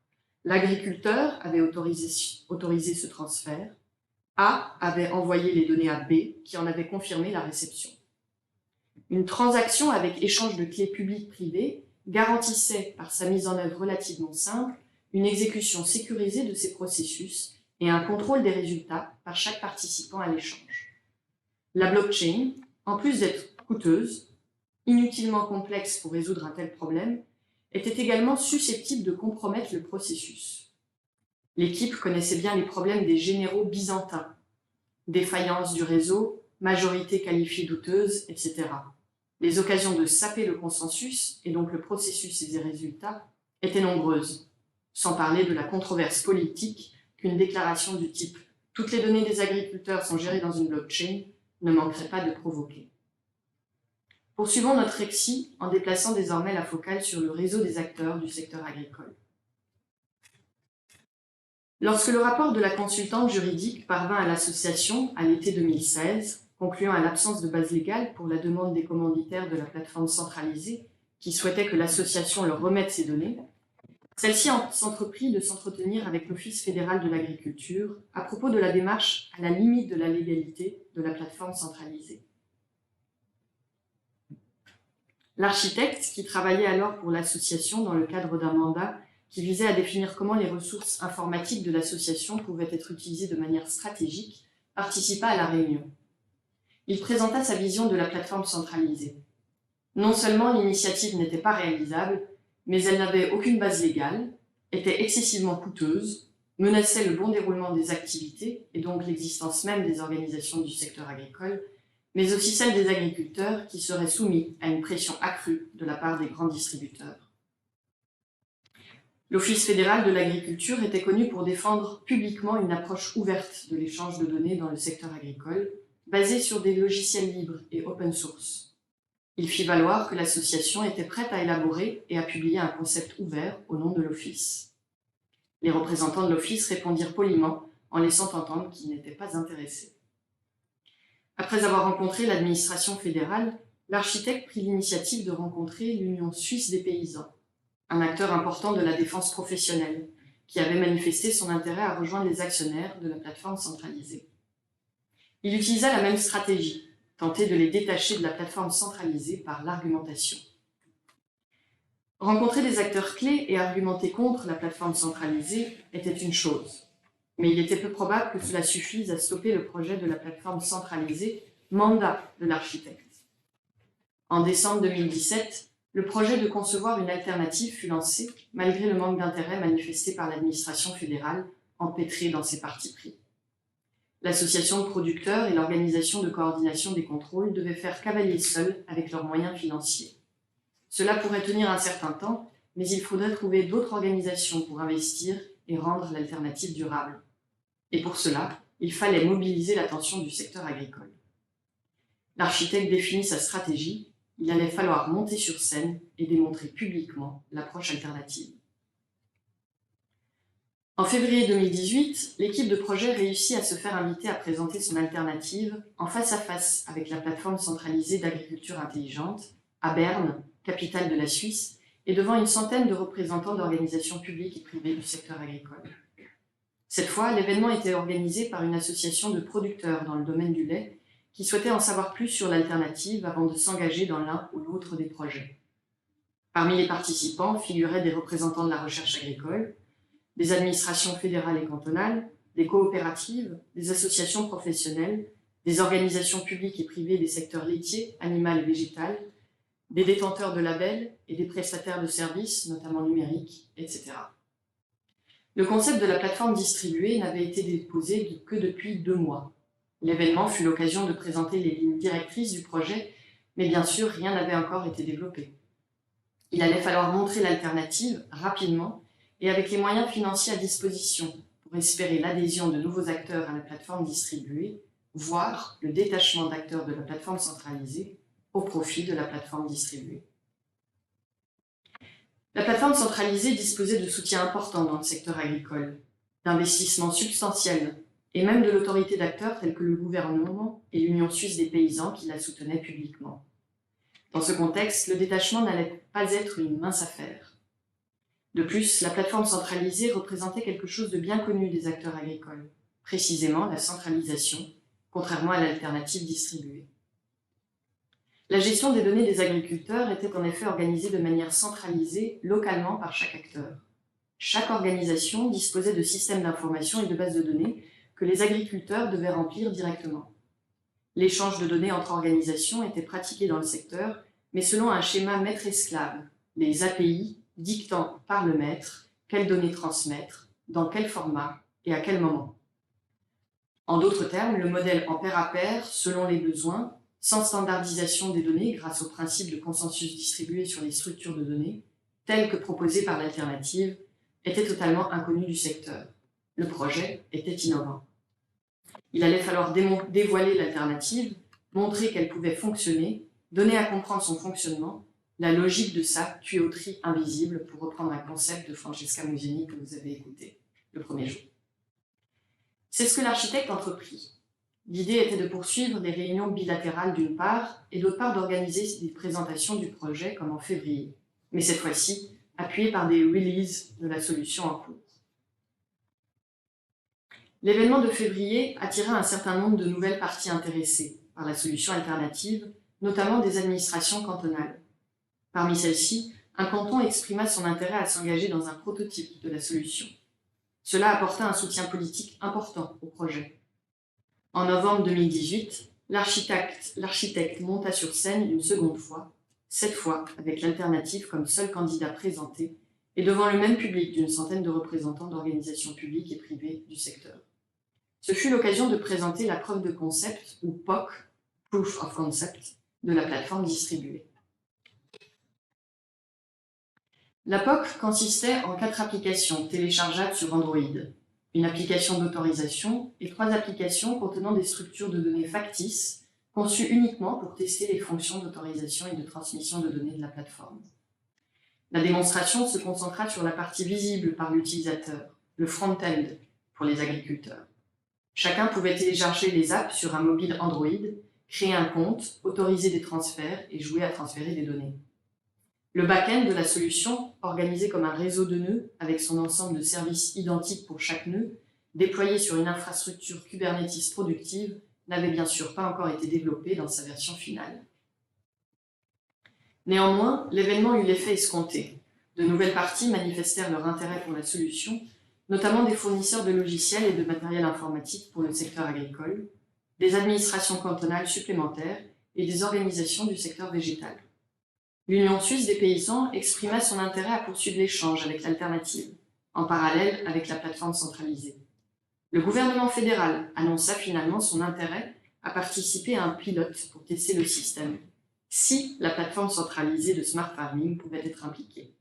L'agriculteur avait autorisé ce transfert. A avait envoyé les données à B, qui en avait confirmé la réception. Une transaction avec échange de clés publiques-privées garantissait, par sa mise en œuvre relativement simple, une exécution sécurisée de ces processus et un contrôle des résultats par chaque participant à l'échange. La blockchain, en plus d'être coûteuse, inutilement complexe pour résoudre un tel problème, était également susceptible de compromettre le processus. L'équipe connaissait bien les problèmes des généraux byzantins, défaillance du réseau, majorité qualifiée douteuse, etc. Les occasions de saper le consensus, et donc le processus et ses résultats, étaient nombreuses, sans parler de la controverse politique qu'une déclaration du type « Toutes les données des agriculteurs sont gérées dans une blockchain » ne manquerait pas de provoquer. Poursuivons notre récit en déplaçant désormais la focale sur le réseau des acteurs du secteur agricole. Lorsque le rapport de la consultante juridique parvint à l'association à l'été 2016, concluant à l'absence de base légale pour la demande des commanditaires de la plateforme centralisée qui souhaitaient que l'association leur remette ces données, celle-ci s'entreprit de s'entretenir avec l'Office fédéral de l'agriculture à propos de la démarche à la limite de la légalité de la plateforme centralisée. L'architecte, qui travaillait alors pour l'association dans le cadre d'un mandat qui visait à définir comment les ressources informatiques de l'association pouvaient être utilisées de manière stratégique, participa à la réunion. Il présenta sa vision de la plateforme centralisée. Non seulement l'initiative n'était pas réalisable, mais elle n'avait aucune base légale, était excessivement coûteuse, menaçait le bon déroulement des activités et donc l'existence même des organisations du secteur agricole, mais aussi celle des agriculteurs qui seraient soumis à une pression accrue de la part des grands distributeurs. L'Office fédéral de l'agriculture était connu pour défendre publiquement une approche ouverte de l'échange de données dans le secteur agricole, basée sur des logiciels libres et open source. Il fit valoir que l'association était prête à élaborer et à publier un concept ouvert au nom de l'Office. Les représentants de l'Office répondirent poliment en laissant entendre qu'ils n'étaient pas intéressés. Après avoir rencontré l'administration fédérale, l'architecte prit l'initiative de rencontrer l'Union suisse des paysans, un acteur important de la défense professionnelle, qui avait manifesté son intérêt à rejoindre les actionnaires de la plateforme centralisée. Il utilisa la même stratégie, tenter de les détacher de la plateforme centralisée par l'argumentation. Rencontrer des acteurs clés et argumenter contre la plateforme centralisée était une chose, mais il était peu probable que cela suffise à stopper le projet de la plateforme centralisée, mandat de l'architecte. En décembre 2017, le projet de concevoir une alternative fut lancé, malgré le manque d'intérêt manifesté par l'administration fédérale, empêtrée dans ses partis pris. L'association de producteurs et l'organisation de coordination des contrôles devaient faire cavalier seul avec leurs moyens financiers. Cela pourrait tenir un certain temps, mais il faudrait trouver d'autres organisations pour investir et rendre l'alternative durable. Et pour cela, il fallait mobiliser l'attention du secteur agricole. L'architecte définit sa stratégie. Il allait falloir monter sur scène et démontrer publiquement l'approche alternative. En février 2018, l'équipe de projet réussit à se faire inviter à présenter son alternative en face à face avec la plateforme centralisée d'agriculture intelligente à Berne, capitale de la Suisse, et devant une centaine de représentants d'organisations publiques et privées du secteur agricole. Cette fois, l'événement était organisé par une association de producteurs dans le domaine du lait qui souhaitaient en savoir plus sur l'alternative avant de s'engager dans l'un ou l'autre des projets. Parmi les participants figuraient des représentants de la recherche agricole, des administrations fédérales et cantonales, des coopératives, des associations professionnelles, des organisations publiques et privées des secteurs laitier, animal et végétal, des détenteurs de labels et des prestataires de services, notamment numériques, etc. Le concept de la plateforme distribuée n'avait été déposé que depuis 2 mois. L'événement fut l'occasion de présenter les lignes directrices du projet, mais bien sûr, rien n'avait encore été développé. Il allait falloir montrer l'alternative rapidement et avec les moyens financiers à disposition pour espérer l'adhésion de nouveaux acteurs à la plateforme distribuée, voire le détachement d'acteurs de la plateforme centralisée au profit de la plateforme distribuée. La plateforme centralisée disposait de soutiens importants dans le secteur agricole, d'investissements substantiels et même de l'autorité d'acteurs tels que le gouvernement et l'Union suisse des paysans qui la soutenaient publiquement. Dans ce contexte, le détachement n'allait pas être une mince affaire. De plus, la plateforme centralisée représentait quelque chose de bien connu des acteurs agricoles, précisément la centralisation, contrairement à l'alternative distribuée. La gestion des données des agriculteurs était en effet organisée de manière centralisée, localement par chaque acteur. Chaque organisation disposait de systèmes d'information et de bases de données que les agriculteurs devaient remplir directement. L'échange de données entre organisations était pratiqué dans le secteur, mais selon un schéma maître-esclave, les API dictant par le maître quelles données transmettre, dans quel format et à quel moment. En d'autres termes, le modèle en pair à pair, selon les besoins, sans standardisation des données grâce au principe de consensus distribué sur les structures de données, tel que proposé par l'alternative, était totalement inconnu du secteur. Le projet était innovant. Il allait falloir dévoiler l'alternative, montrer qu'elle pouvait fonctionner, donner à comprendre son fonctionnement, la logique de sa tuyauterie invisible, pour reprendre un concept de Francesca Musini que vous avez écouté le premier jour. C'est ce que l'architecte entreprit. L'idée était de poursuivre des réunions bilatérales d'une part, et d'autre part d'organiser des présentations du projet comme en février, mais cette fois-ci appuyé par des releases de la solution en cours. L'événement de février attira un certain nombre de nouvelles parties intéressées par la solution alternative, notamment des administrations cantonales. Parmi celles-ci, un canton exprima son intérêt à s'engager dans un prototype de la solution. Cela apporta un soutien politique important au projet. En novembre 2018, l'architecte monta sur scène une seconde fois, cette fois avec l'alternative comme seul candidat présenté et devant le même public d'une centaine de représentants d'organisations publiques et privées du secteur. Ce fut l'occasion de présenter la preuve de concept, ou POC, Proof of Concept, de la plateforme distribuée. La POC consistait en 4 applications téléchargeables sur Android, une application d'autorisation et 3 applications contenant des structures de données factices conçues uniquement pour tester les fonctions d'autorisation et de transmission de données de la plateforme. La démonstration se concentra sur la partie visible par l'utilisateur, le front-end pour les agriculteurs. Chacun pouvait télécharger les apps sur un mobile Android, créer un compte, autoriser des transferts et jouer à transférer des données. Le back-end de la solution, organisé comme un réseau de nœuds avec son ensemble de services identiques pour chaque nœud, déployé sur une infrastructure Kubernetes productive, n'avait bien sûr pas encore été développé dans sa version finale. Néanmoins, l'événement eut l'effet escompté. De nouvelles parties manifestèrent leur intérêt pour la solution, notamment des fournisseurs de logiciels et de matériel informatique pour le secteur agricole, des administrations cantonales supplémentaires et des organisations du secteur végétal. L'Union suisse des paysans exprima son intérêt à poursuivre l'échange avec l'alternative, en parallèle avec la plateforme centralisée. Le gouvernement fédéral annonça finalement son intérêt à participer à un pilote pour tester le système, si la plateforme centralisée de Smart Farming pouvait être impliquée,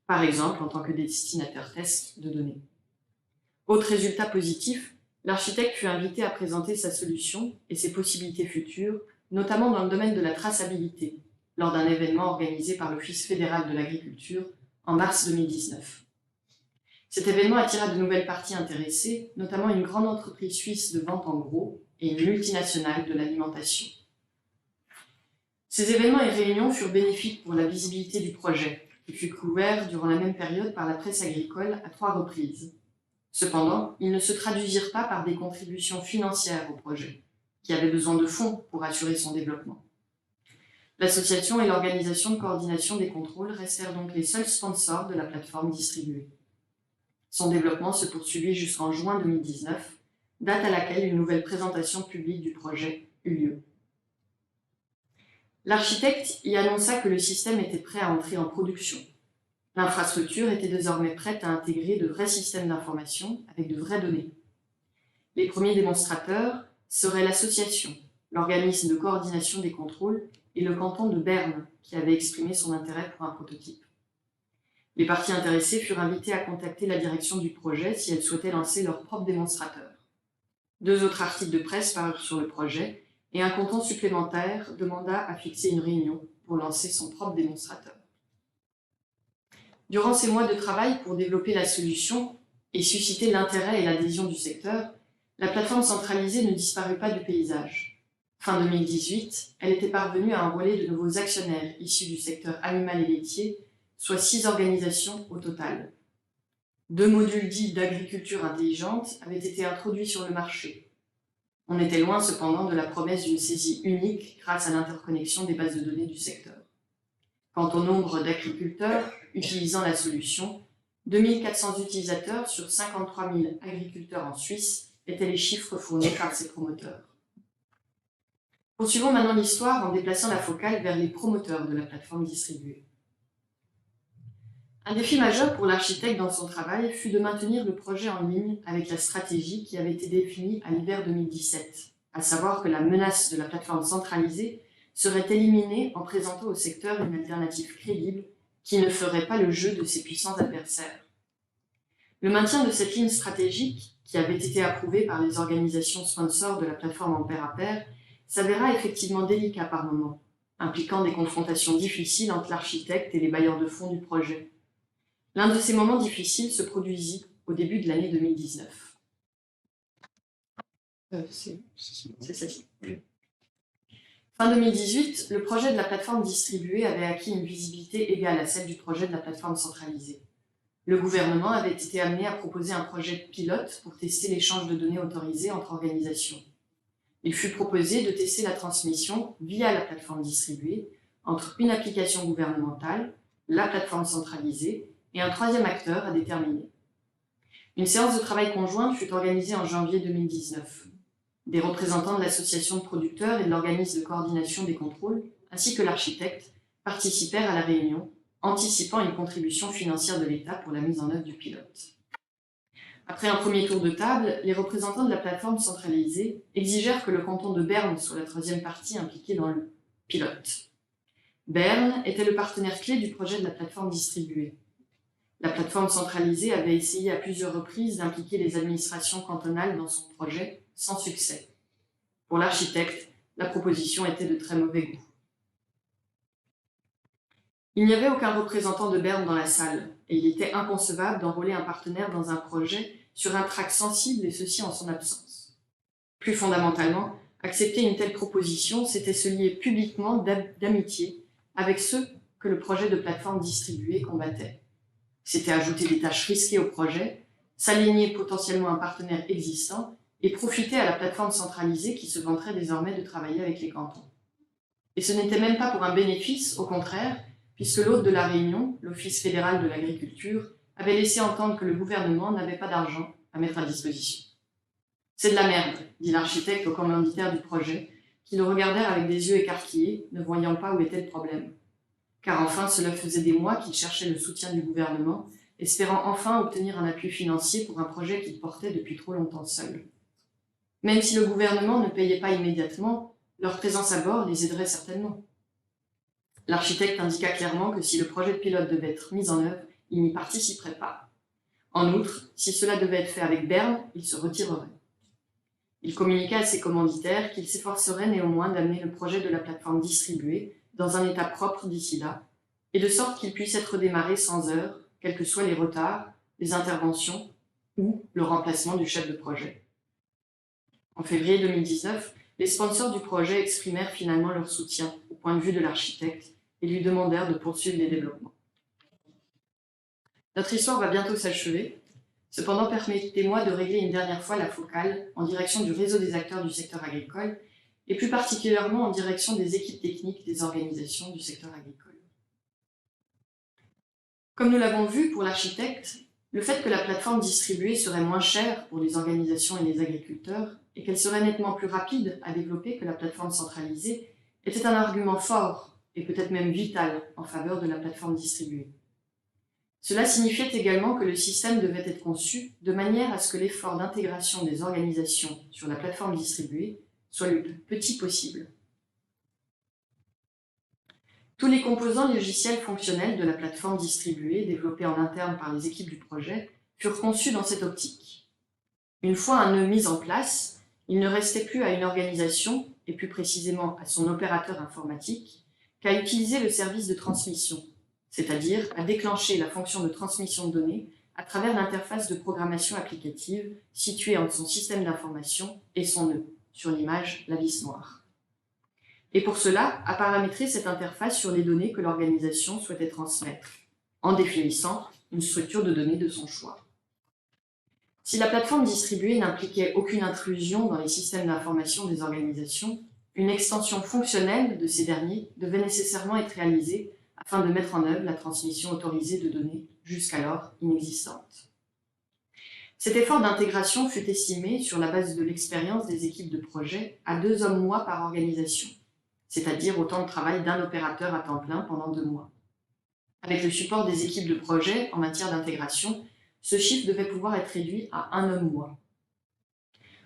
par exemple en tant que destinataire test de données. Autre résultat positif, l'architecte fut invité à présenter sa solution et ses possibilités futures, notamment dans le domaine de la traçabilité, lors d'un événement organisé par l'Office fédéral de l'agriculture en mars 2019. Cet événement attira de nouvelles parties intéressées, notamment une grande entreprise suisse de vente en gros et une multinationale de l'alimentation. Ces événements et réunions furent bénéfiques pour la visibilité du projet, qui fut couvert durant la même période par la presse agricole à 3 reprises. Cependant, ils ne se traduisirent pas par des contributions financières au projet, qui avait besoin de fonds pour assurer son développement. L'association et l'organisation de coordination des contrôles restèrent donc les seuls sponsors de la plateforme distribuée. Son développement se poursuivit jusqu'en juin 2019, date à laquelle une nouvelle présentation publique du projet eut lieu. L'architecte y annonça que le système était prêt à entrer en production. L'infrastructure était désormais prête à intégrer de vrais systèmes d'information avec de vraies données. Les premiers démonstrateurs seraient l'association, l'organisme de coordination des contrôles et le canton de Berne qui avait exprimé son intérêt pour un prototype. Les parties intéressées furent invitées à contacter la direction du projet si elles souhaitaient lancer leur propre démonstrateur. 2 autres articles de presse parurent sur le projet et un canton supplémentaire demanda à fixer une réunion pour lancer son propre démonstrateur. Durant ces mois de travail pour développer la solution et susciter l'intérêt et l'adhésion du secteur, la plateforme centralisée ne disparut pas du paysage. Fin 2018, elle était parvenue à enrôler de nouveaux actionnaires issus du secteur animal et laitier, soit 6 organisations au total. 2 modules dits d'agriculture intelligente avaient été introduits sur le marché. On était loin cependant de la promesse d'une saisie unique grâce à l'interconnexion des bases de données du secteur. Quant au nombre d'agriculteurs utilisant la solution, 2400 utilisateurs sur 53 000 agriculteurs en Suisse étaient les chiffres fournis par ses promoteurs. Poursuivons maintenant l'histoire en déplaçant la focale vers les promoteurs de la plateforme distribuée. Un défi majeur pour l'architecte dans son travail fut de maintenir le projet en ligne avec la stratégie qui avait été définie à l'hiver 2017, à savoir que la menace de la plateforme centralisée serait éliminée en présentant au secteur une alternative crédible qui ne ferait pas le jeu de ses puissants adversaires. Le maintien de cette ligne stratégique, qui avait été approuvée par les organisations sponsors de la plateforme en pair à pair, s'avéra effectivement délicat par moments, impliquant des confrontations difficiles entre l'architecte et les bailleurs de fonds du projet. L'un de ces moments difficiles se produisit au début de l'année 2019. C'est celle-ci. Oui. Fin 2018, le projet de la plateforme distribuée avait acquis une visibilité égale à celle du projet de la plateforme centralisée. Le gouvernement avait été amené à proposer un projet pilote pour tester l'échange de données autorisées entre organisations. Il fut proposé de tester la transmission via la plateforme distribuée entre une application gouvernementale, la plateforme centralisée et un troisième acteur à déterminer. Une séance de travail conjointe fut organisée en janvier 2019. Des représentants de l'association de producteurs et de l'organisme de coordination des contrôles, ainsi que l'architecte, participèrent à la réunion, anticipant une contribution financière de l'État pour la mise en œuvre du pilote. Après un premier tour de table, les représentants de la plateforme centralisée exigèrent que le canton de Berne soit la troisième partie impliquée dans le pilote. Berne était le partenaire clé du projet de la plateforme distribuée. La plateforme centralisée avait essayé à plusieurs reprises d'impliquer les administrations cantonales dans son projet, sans succès. Pour l'architecte, la proposition était de très mauvais goût. Il n'y avait aucun représentant de Berne dans la salle, et il était inconcevable d'enrôler un partenaire dans un projet sur un track sensible, et ceci en son absence. Plus fondamentalement, accepter une telle proposition, c'était se lier publiquement d'amitié avec ceux que le projet de plateforme distribuée combattait. C'était ajouter des tâches risquées au projet, s'aligner potentiellement à un partenaire existant et profiter à la plateforme centralisée qui se vanterait désormais de travailler avec les cantons. Et ce n'était même pas pour un bénéfice, au contraire, puisque l'hôte de la réunion, l'Office fédéral de l'agriculture, avait laissé entendre que le gouvernement n'avait pas d'argent à mettre à disposition. « C'est de la merde », dit l'architecte au commanditaire du projet, qui le regardèrent avec des yeux écarquillés, ne voyant pas où était le problème. Car enfin, cela faisait des mois qu'il cherchait le soutien du gouvernement, espérant enfin obtenir un appui financier pour un projet qu'il portait depuis trop longtemps seul. Même si le gouvernement ne payait pas immédiatement, leur présence à bord les aiderait certainement. L'architecte indiqua clairement que si le projet de pilote devait être mis en œuvre, il n'y participerait pas. En outre, si cela devait être fait avec Berne, il se retirerait. Il communiqua à ses commanditaires qu'il s'efforcerait néanmoins d'amener le projet de la plateforme distribuée dans un état propre d'ici là, et de sorte qu'il puisse être démarré sans heurts, quels que soient les retards, les interventions ou le remplacement du chef de projet. En février 2019, les sponsors du projet exprimèrent finalement leur soutien au point de vue de l'architecte et lui demandèrent de poursuivre les développements. Notre histoire va bientôt s'achever. Cependant, permettez-moi de régler une dernière fois la focale en direction du réseau des acteurs du secteur agricole et plus particulièrement en direction des équipes techniques des organisations du secteur agricole. Comme nous l'avons vu pour l'architecte, le fait que la plateforme distribuée serait moins chère pour les organisations et les agriculteurs et qu'elle serait nettement plus rapide à développer que la plateforme centralisée était un argument fort et peut-être même vital en faveur de la plateforme distribuée. Cela signifiait également que le système devait être conçu de manière à ce que l'effort d'intégration des organisations sur la plateforme distribuée soit le plus petit possible. Tous les composants logiciels fonctionnels de la plateforme distribuée, développés en interne par les équipes du projet, furent conçus dans cette optique. Une fois un nœud mis en place, il ne restait plus à une organisation, et plus précisément à son opérateur informatique, qu'à utiliser le service de transmission, c'est-à-dire à déclencher la fonction de transmission de données à travers l'interface de programmation applicative située entre son système d'information et son nœud, sur l'image la vis noire. Et pour cela, à paramétrer cette interface sur les données que l'organisation souhaitait transmettre, en définissant une structure de données de son choix. Si la plateforme distribuée n'impliquait aucune intrusion dans les systèmes d'information des organisations, une extension fonctionnelle de ces derniers devait nécessairement être réalisée afin de mettre en œuvre la transmission autorisée de données jusqu'alors inexistante. Cet effort d'intégration fut estimé, sur la base de l'expérience des équipes de projet, à 2 hommes-mois par organisation, c'est-à-dire autant de travail d'un opérateur à temps plein pendant 2 mois. Avec le support des équipes de projet en matière d'intégration, ce chiffre devait pouvoir être réduit à 1 homme-mois.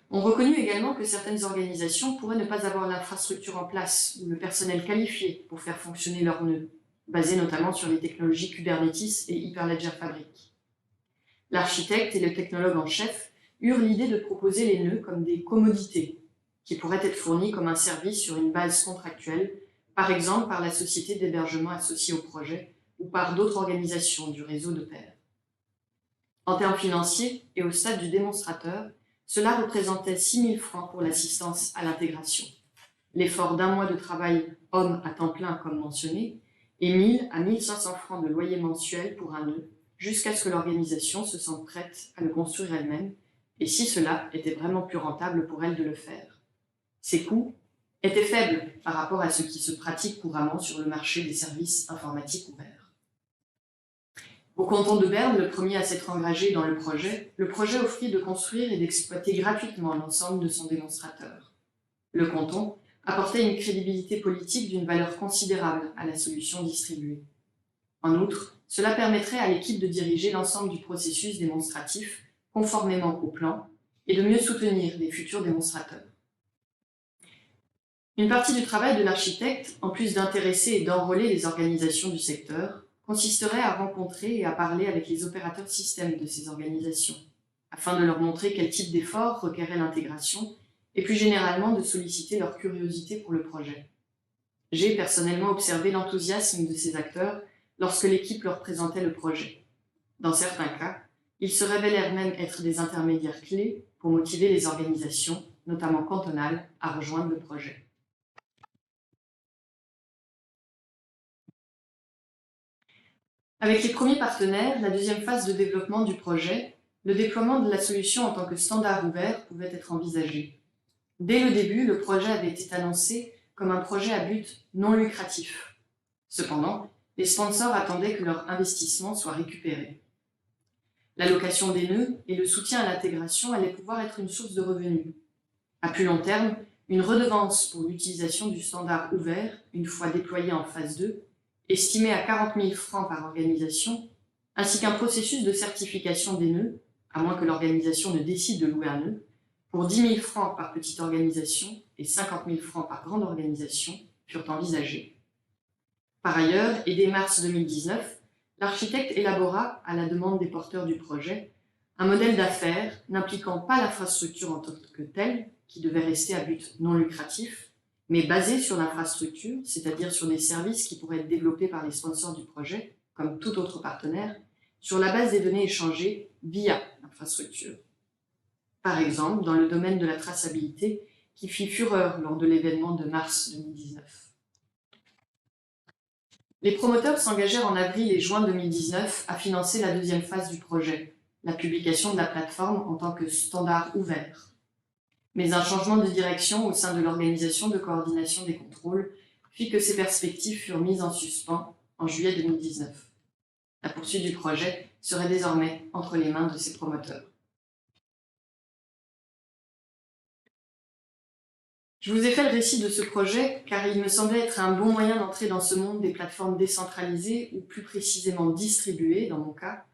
On reconnut également que certaines organisations pourraient ne pas avoir l'infrastructure en place ou le personnel qualifié pour faire fonctionner leurs nœuds, basés notamment sur les technologies Kubernetes et Hyperledger Fabric. L'architecte et le technologue en chef eurent l'idée de proposer les nœuds comme des commodités, qui pourraient être fournis comme un service sur une base contractuelle, par exemple par la société d'hébergement associée au projet ou par d'autres organisations du réseau de pairs. En termes financiers et au stade du démonstrateur, cela représentait 6 000 francs pour l'assistance à l'intégration, l'effort d'1 mois de travail homme à temps plein comme mentionné, et 1 000 à 1 500 francs de loyer mensuel pour un nœud, jusqu'à ce que l'organisation se sente prête à le construire elle-même, et si cela était vraiment plus rentable pour elle de le faire. Ces coûts étaient faibles par rapport à ce qui se pratique couramment sur le marché des services informatiques ouverts. Au canton de Berne, le premier à s'être engagé dans le projet offrit de construire et d'exploiter gratuitement l'ensemble de son démonstrateur. Le canton apportait une crédibilité politique d'une valeur considérable à la solution distribuée. En outre, cela permettrait à l'équipe de diriger l'ensemble du processus démonstratif conformément au plan et de mieux soutenir les futurs démonstrateurs. Une partie du travail de l'architecte, en plus d'intéresser et d'enrôler les organisations du secteur, consisterait à rencontrer et à parler avec les opérateurs système de ces organisations, afin de leur montrer quel type d'effort requérait l'intégration et plus généralement de solliciter leur curiosité pour le projet. J'ai personnellement observé l'enthousiasme de ces acteurs lorsque l'équipe leur présentait le projet. Dans certains cas, ils se révélèrent même être des intermédiaires clés pour motiver les organisations, notamment cantonales, à rejoindre le projet. Avec les premiers partenaires, la deuxième phase de développement du projet, le déploiement de la solution en tant que standard ouvert pouvait être envisagé. Dès le début, le projet avait été annoncé comme un projet à but non lucratif. Cependant, les sponsors attendaient que leur investissement soit récupéré. L'allocation des nœuds et le soutien à l'intégration allaient pouvoir être une source de revenus. À plus long terme, une redevance pour l'utilisation du standard ouvert, une fois déployé en phase 2, estimé à 40 000 francs par organisation, ainsi qu'un processus de certification des nœuds, à moins que l'organisation ne décide de louer un nœud, pour 10 000 francs par petite organisation et 50 000 francs par grande organisation, furent envisagés. Par ailleurs, et dès mars 2019, l'architecte élabora, à la demande des porteurs du projet, un modèle d'affaires n'impliquant pas l'infrastructure en tant que telle, qui devait rester à but non lucratif, mais basé sur l'infrastructure, c'est-à-dire sur des services qui pourraient être développés par les sponsors du projet, comme tout autre partenaire, sur la base des données échangées via l'infrastructure. Par exemple, dans le domaine de la traçabilité, qui fit fureur lors de l'événement de mars 2019. Les promoteurs s'engagèrent en avril et juin 2019 à financer la deuxième phase du projet, la publication de la plateforme en tant que standard ouvert. Mais un changement de direction au sein de l'organisation de coordination des contrôles fit que ces perspectives furent mises en suspens en juillet 2019. La poursuite du projet serait désormais entre les mains de ses promoteurs. Je vous ai fait le récit de ce projet car il me semblait être un bon moyen d'entrer dans ce monde des plateformes décentralisées ou plus précisément distribuées, dans mon cas,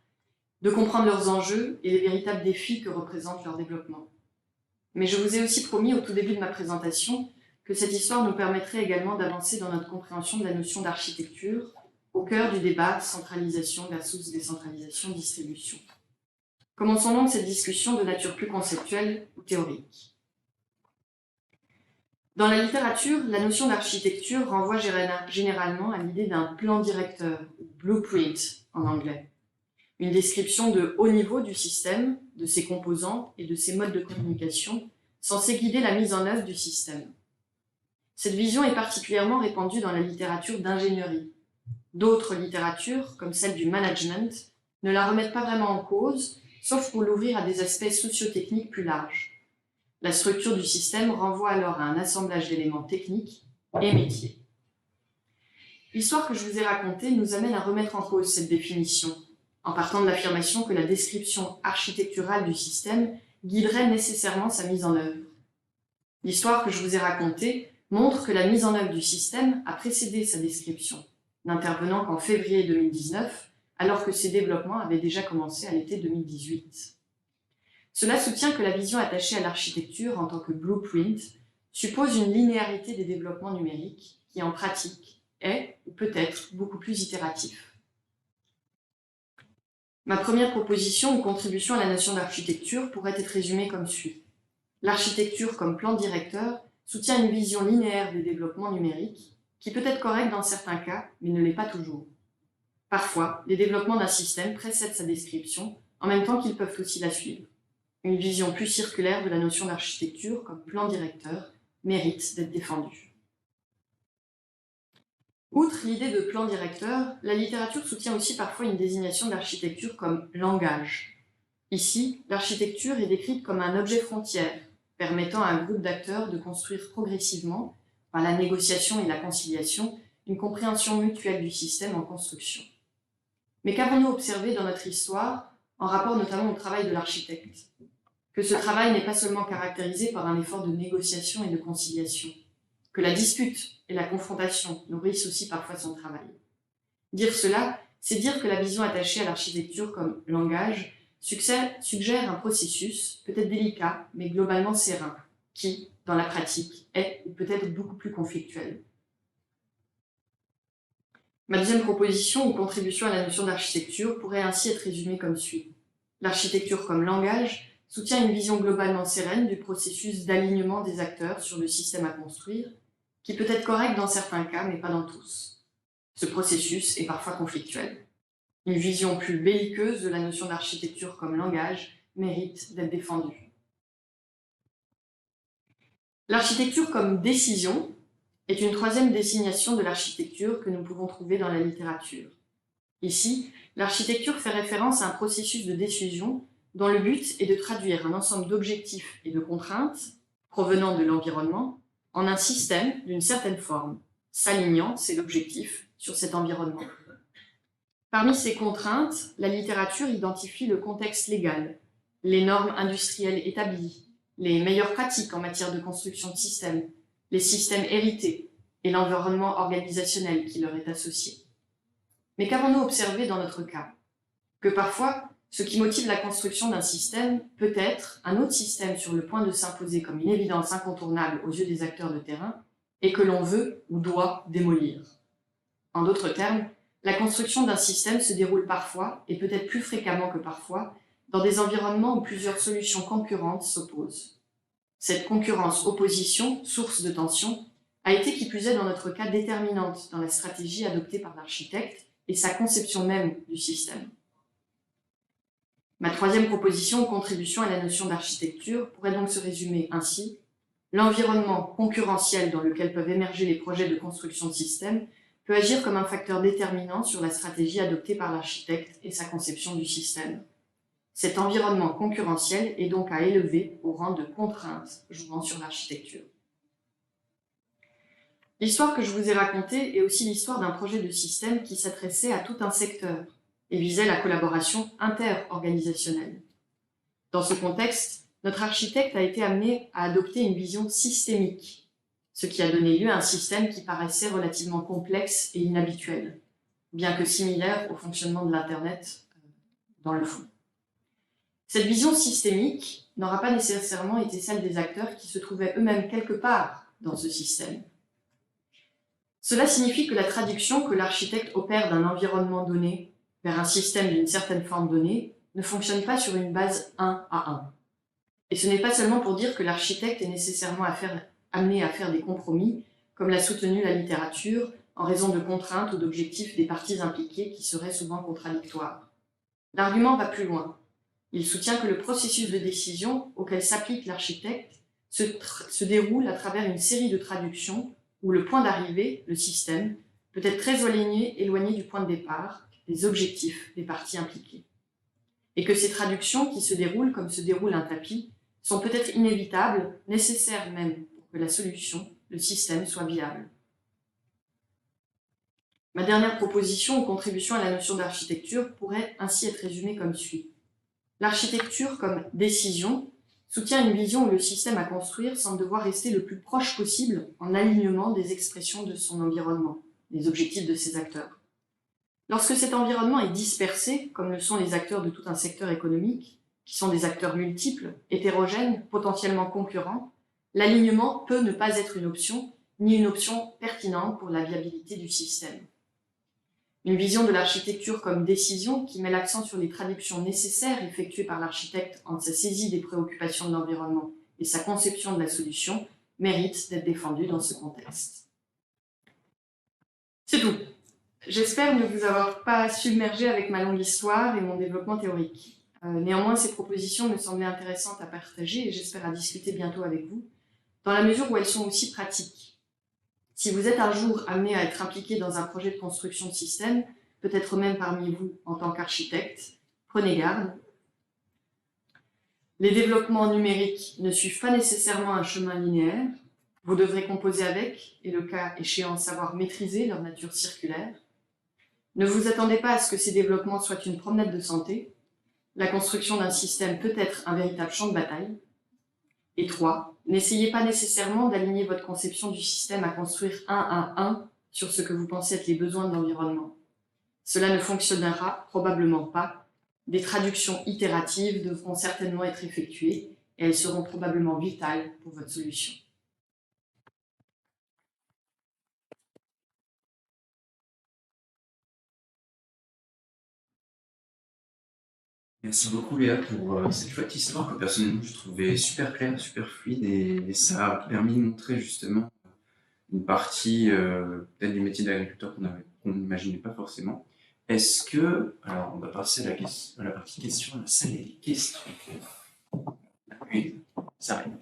de comprendre leurs enjeux et les véritables défis que représente leur développement. Mais je vous ai aussi promis au tout début de ma présentation que cette histoire nous permettrait également d'avancer dans notre compréhension de la notion d'architecture au cœur du débat centralisation versus décentralisation distribution. Commençons donc cette discussion de nature plus conceptuelle ou théorique. Dans la littérature, la notion d'architecture renvoie généralement à l'idée d'un plan directeur, ou blueprint en anglais, une description de haut niveau du système, de ses composants et de ses modes de communication, censés guider la mise en œuvre du système. Cette vision est particulièrement répandue dans la littérature d'ingénierie. D'autres littératures, comme celle du management, ne la remettent pas vraiment en cause, sauf pour l'ouvrir à des aspects socio-techniques plus larges. La structure du système renvoie alors à un assemblage d'éléments techniques et métiers. L'histoire que je vous ai racontée nous amène à remettre en cause cette définition en partant de l'affirmation que la description architecturale du système guiderait nécessairement sa mise en œuvre. L'histoire que je vous ai racontée montre que la mise en œuvre du système a précédé sa description, n'intervenant qu'en février 2019, alors que ses développements avaient déjà commencé à l'été 2018. Cela soutient que la vision attachée à l'architecture en tant que blueprint suppose une linéarité des développements numériques qui, en pratique, est ou peut être beaucoup plus itératif. Ma première proposition ou contribution à la notion d'architecture pourrait être résumée comme suit. L'architecture comme plan directeur soutient une vision linéaire des développements numériques qui peut être correcte dans certains cas, mais ne l'est pas toujours. Parfois, les développements d'un système précèdent sa description, en même temps qu'ils peuvent aussi la suivre. Une vision plus circulaire de la notion d'architecture comme plan directeur mérite d'être défendue. Outre l'idée de plan directeur, la littérature soutient aussi parfois une désignation d'architecture comme langage. Ici, l'architecture est décrite comme un objet frontière, permettant à un groupe d'acteurs de construire progressivement, par la négociation et la conciliation, une compréhension mutuelle du système en construction. Mais qu'avons-nous observé dans notre histoire, en rapport notamment au travail de l'architecte? Que ce travail n'est pas seulement caractérisé par un effort de négociation et de conciliation, que la dispute et la confrontation nourrissent aussi parfois son travail. Dire cela, c'est dire que la vision attachée à l'architecture comme langage suggère un processus, peut-être délicat, mais globalement serein, qui, dans la pratique, est ou peut être beaucoup plus conflictuel. Ma deuxième proposition ou contribution à la notion d'architecture pourrait ainsi être résumée comme suit. L'architecture comme langage soutient une vision globalement sereine du processus d'alignement des acteurs sur le système à construire, qui peut être correct dans certains cas, mais pas dans tous. Ce processus est parfois conflictuel. Une vision plus belliqueuse de la notion d'architecture comme langage mérite d'être défendue. L'architecture comme décision est une troisième désignation de l'architecture que nous pouvons trouver dans la littérature. Ici, l'architecture fait référence à un processus de décision dont le but est de traduire un ensemble d'objectifs et de contraintes provenant de l'environnement en un système d'une certaine forme, s'alignant, c'est l'objectif, sur cet environnement. Parmi ces contraintes, la littérature identifie le contexte légal, les normes industrielles établies, les meilleures pratiques en matière de construction de systèmes, les systèmes hérités et l'environnement organisationnel qui leur est associé. Mais qu'avons-nous observé dans notre cas? Que parfois, ce qui motive la construction d'un système peut être un autre système sur le point de s'imposer comme une évidence incontournable aux yeux des acteurs de terrain et que l'on veut ou doit démolir. En d'autres termes, la construction d'un système se déroule parfois, et peut-être plus fréquemment que parfois, dans des environnements où plusieurs solutions concurrentes s'opposent. Cette concurrence-opposition, source de tension, a été qui plus est dans notre cas déterminante dans la stratégie adoptée par l'architecte et sa conception même du système. Ma troisième proposition ou contribution à la notion d'architecture pourrait donc se résumer ainsi. L'environnement concurrentiel dans lequel peuvent émerger les projets de construction de systèmes peut agir comme un facteur déterminant sur la stratégie adoptée par l'architecte et sa conception du système. Cet environnement concurrentiel est donc à élever au rang de contrainte jouant sur l'architecture. L'histoire que je vous ai racontée est aussi l'histoire d'un projet de système qui s'adressait à tout un secteur et visait la collaboration interorganisationnelle. Dans ce contexte, notre architecte a été amené à adopter une vision systémique, ce qui a donné lieu à un système qui paraissait relativement complexe et inhabituel, bien que similaire au fonctionnement de l'Internet dans le fond. Cette vision systémique n'aura pas nécessairement été celle des acteurs qui se trouvaient eux-mêmes quelque part dans ce système. Cela signifie que la traduction que l'architecte opère d'un environnement donné vers un système d'une certaine forme donnée ne fonctionne pas sur une base 1 à 1. Et ce n'est pas seulement pour dire que l'architecte est nécessairement amené à faire des compromis, comme l'a soutenu la littérature, en raison de contraintes ou d'objectifs des parties impliquées qui seraient souvent contradictoires. L'argument va plus loin. Il soutient que le processus de décision auquel s'applique l'architecte se déroule à travers une série de traductions où le point d'arrivée, le système, peut être très éloigné du point de départ, des objectifs des parties impliquées. Et que ces traductions qui se déroulent comme se déroule un tapis sont peut-être inévitables, nécessaires même pour que la solution, le système, soit viable. Ma dernière proposition ou contribution à la notion d'architecture pourrait ainsi être résumée comme suit. L'architecture comme décision soutient une vision où le système à construire semble devoir rester le plus proche possible en alignement des expressions de son environnement, des objectifs de ses acteurs. Lorsque cet environnement est dispersé, comme le sont les acteurs de tout un secteur économique, qui sont des acteurs multiples, hétérogènes, potentiellement concurrents, l'alignement peut ne pas être une option, ni une option pertinente pour la viabilité du système. Une vision de l'architecture comme décision qui met l'accent sur les traductions nécessaires effectuées par l'architecte entre sa saisie des préoccupations de l'environnement et sa conception de la solution mérite d'être défendue dans ce contexte. C'est tout. J'espère ne vous avoir pas submergé avec ma longue histoire et mon développement théorique. Néanmoins, ces propositions me semblaient intéressantes à partager et j'espère à discuter bientôt avec vous, dans la mesure où elles sont aussi pratiques. Si vous êtes un jour amené à être impliqué dans un projet de construction de système, peut-être même parmi vous en tant qu'architecte, prenez garde. Les développements numériques ne suivent pas nécessairement un chemin linéaire. Vous devrez composer avec, et le cas échéant savoir maîtriser leur nature circulaire. Ne vous attendez pas à ce que ces développements soient une promenade de santé. La construction d'un système peut être un véritable champ de bataille. Et 3, n'essayez pas nécessairement d'aligner votre conception du système à construire un à un sur ce que vous pensez être les besoins de l'environnement. Cela ne fonctionnera probablement pas. Des traductions itératives devront certainement être effectuées et elles seront probablement vitales pour votre solution. Merci beaucoup Léa pour cette chouette histoire que personnellement je trouvais super claire, super fluide et ça a permis de montrer justement une partie peut-être du métier d'agriculteur qu'on n'imaginait pas forcément. Est-ce que, alors on va passer à la partie questions, la salle des questions. Oui, ça arrive.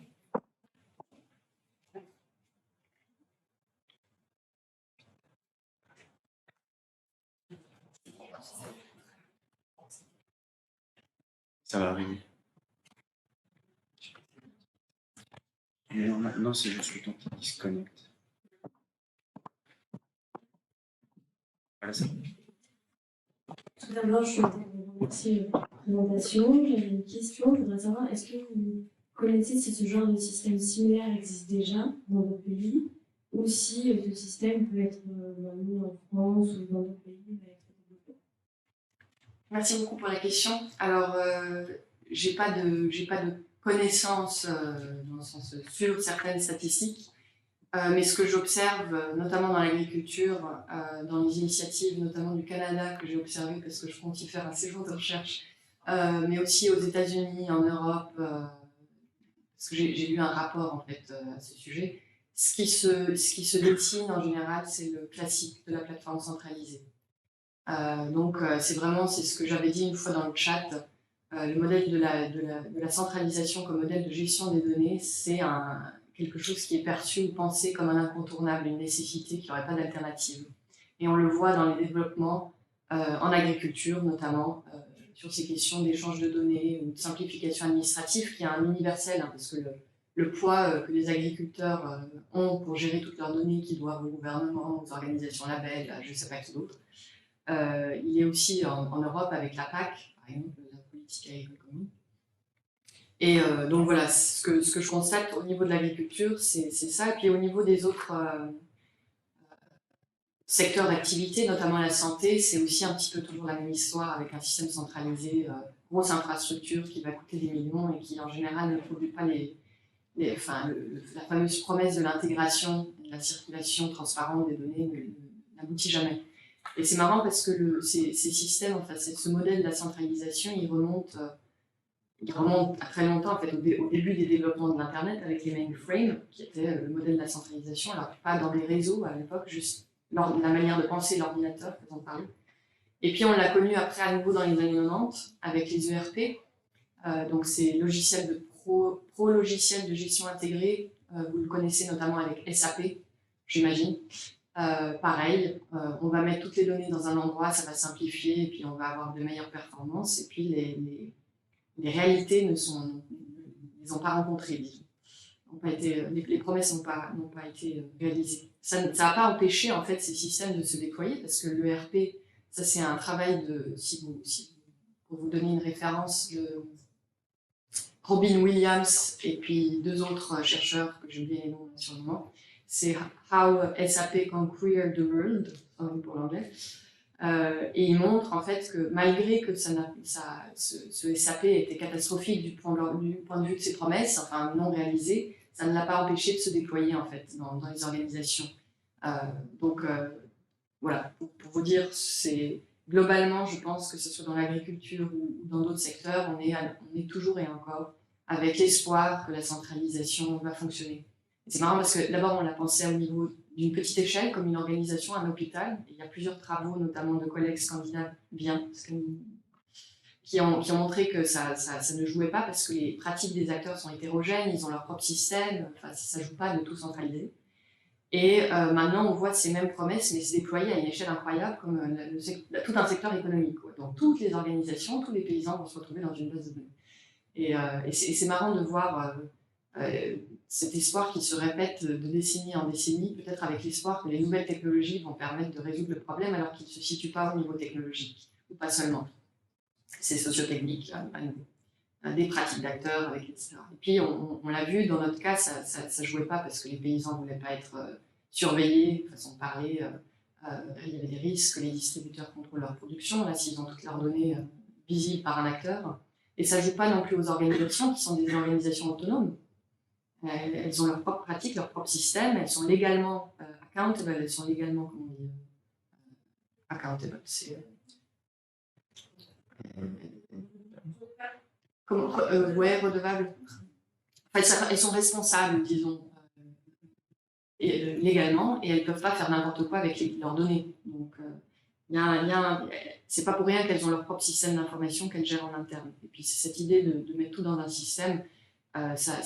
Ça va arriver. Et alors maintenant, c'est juste le temps qui se connecte. Voilà, ça. Tout d'abord, je voudrais vous remercier pour la présentation. J'avais une question. Je voudrais savoir, est-ce que vous connaissez si ce genre de système similaire existe déjà dans d'autres pays ou si ce système peut être mis en France ou dans d'autres pays va être développé? Merci beaucoup pour la question. Alors, j'ai pas de connaissances dans le sens sur certaines statistiques, mais ce que j'observe, notamment dans l'agriculture, dans les initiatives, notamment du Canada que j'ai observé parce que je compte y faire un séjour de recherche, mais aussi aux États-Unis, en Europe, parce que j'ai lu un rapport en fait à ce sujet. Ce qui se dessine en général, c'est le classique de la plateforme centralisée. Donc c'est ce que j'avais dit une fois dans le chat, le modèle de la centralisation comme modèle de gestion des données, c'est quelque chose qui est perçu ou pensé comme un incontournable, une nécessité qui n'aurait pas d'alternative. Et on le voit dans les développements en agriculture notamment, sur ces questions d'échange de données ou de simplification administrative qui est un universel, hein, parce que le poids que les agriculteurs ont pour gérer toutes leurs données qu'ils doivent au gouvernement, aux organisations labels, je ne sais pas qui d'autre, il est aussi en Europe avec la PAC, par exemple, la politique agricole commune. Et donc voilà, ce que je constate au niveau de l'agriculture, c'est ça. Et puis au niveau des autres secteurs d'activité, notamment la santé, c'est aussi un petit peu toujours la même histoire avec un système centralisé, grosse infrastructure qui va coûter des millions et qui en général ne produit pas la fameuse promesse de l'intégration, de la circulation transparente des données n'aboutit jamais. Et c'est marrant parce que ces systèmes, enfin, ce modèle de la centralisation, il remonte à très longtemps, en fait, au début des développements de l'Internet avec les mainframes, qui étaient le modèle de la centralisation, alors pas dans des réseaux à l'époque, juste la manière de penser l'ordinateur, faisons parler. Et puis on l'a connu après à nouveau dans les années 90 avec les ERP, donc ces logiciels de pro-logiciels de gestion intégrée, vous le connaissez notamment avec SAP, j'imagine. Pareil, on va mettre toutes les données dans un endroit, ça va simplifier, et puis on va avoir de meilleures performances, et puis les réalités ne les ont pas rencontrées, disons. les promesses n'ont pas été réalisées. Ça n'a pas empêché en fait ces systèmes de se déployer parce que l'ERP, ça c'est un travail pour vous donner une référence, de Robin Williams et puis 2 autres chercheurs que j'ai oublié les noms sur le moment. C'est How SAP Conquered the World, pour l'anglais. Et il montre en fait que malgré que ce SAP était catastrophique du point de vue de ses promesses, enfin non réalisées, ça ne l'a pas empêché de se déployer en fait dans les organisations. Voilà, pour vous dire, c'est globalement, je pense que ce soit dans l'agriculture ou dans d'autres secteurs, on est toujours et encore avec l'espoir que la centralisation va fonctionner. C'est marrant parce que d'abord on l'a pensé au niveau d'une petite échelle, comme une organisation, un hôpital. Et il y a plusieurs travaux, notamment de collègues scandinaves qui ont montré que ça ne jouait pas parce que les pratiques des acteurs sont hétérogènes, ils ont leur propre système, enfin, ça ne joue pas de tout centraliser. Et maintenant, on voit ces mêmes promesses, mais se déployer à une échelle incroyable, comme tout un secteur économique. Quoi. Donc, toutes les organisations, tous les paysans vont se retrouver dans une base de données. Et c'est marrant de voir cet espoir qui se répète de décennie en décennie, peut-être avec l'espoir que les nouvelles technologies vont permettre de résoudre le problème, alors qu'il ne se situe pas au niveau technologique, ou pas seulement. C'est socio-technique, des pratiques d'acteurs, etc. Et puis, on l'a vu, dans notre cas, ça ne jouait pas parce que les paysans ne voulaient pas être surveillés, façon de parler. Il y avait des risques que les distributeurs contrôlent leur production, là, s'ils ont toutes leurs données visibles par un acteur. Et ça ne joue pas non plus aux organisations, qui sont des organisations autonomes. Elles ont leurs propres pratiques, leurs propres systèmes, elles sont légalement accountable, elles sont légalement, comment on dit, accountable, c'est... redevables. Enfin, elles sont responsables, disons, légalement, et elles ne peuvent pas faire n'importe quoi avec leurs données. Donc, c'est pas pour rien qu'elles ont leur propre système d'information qu'elles gèrent en interne. Et puis, c'est cette idée de mettre tout dans un système, ça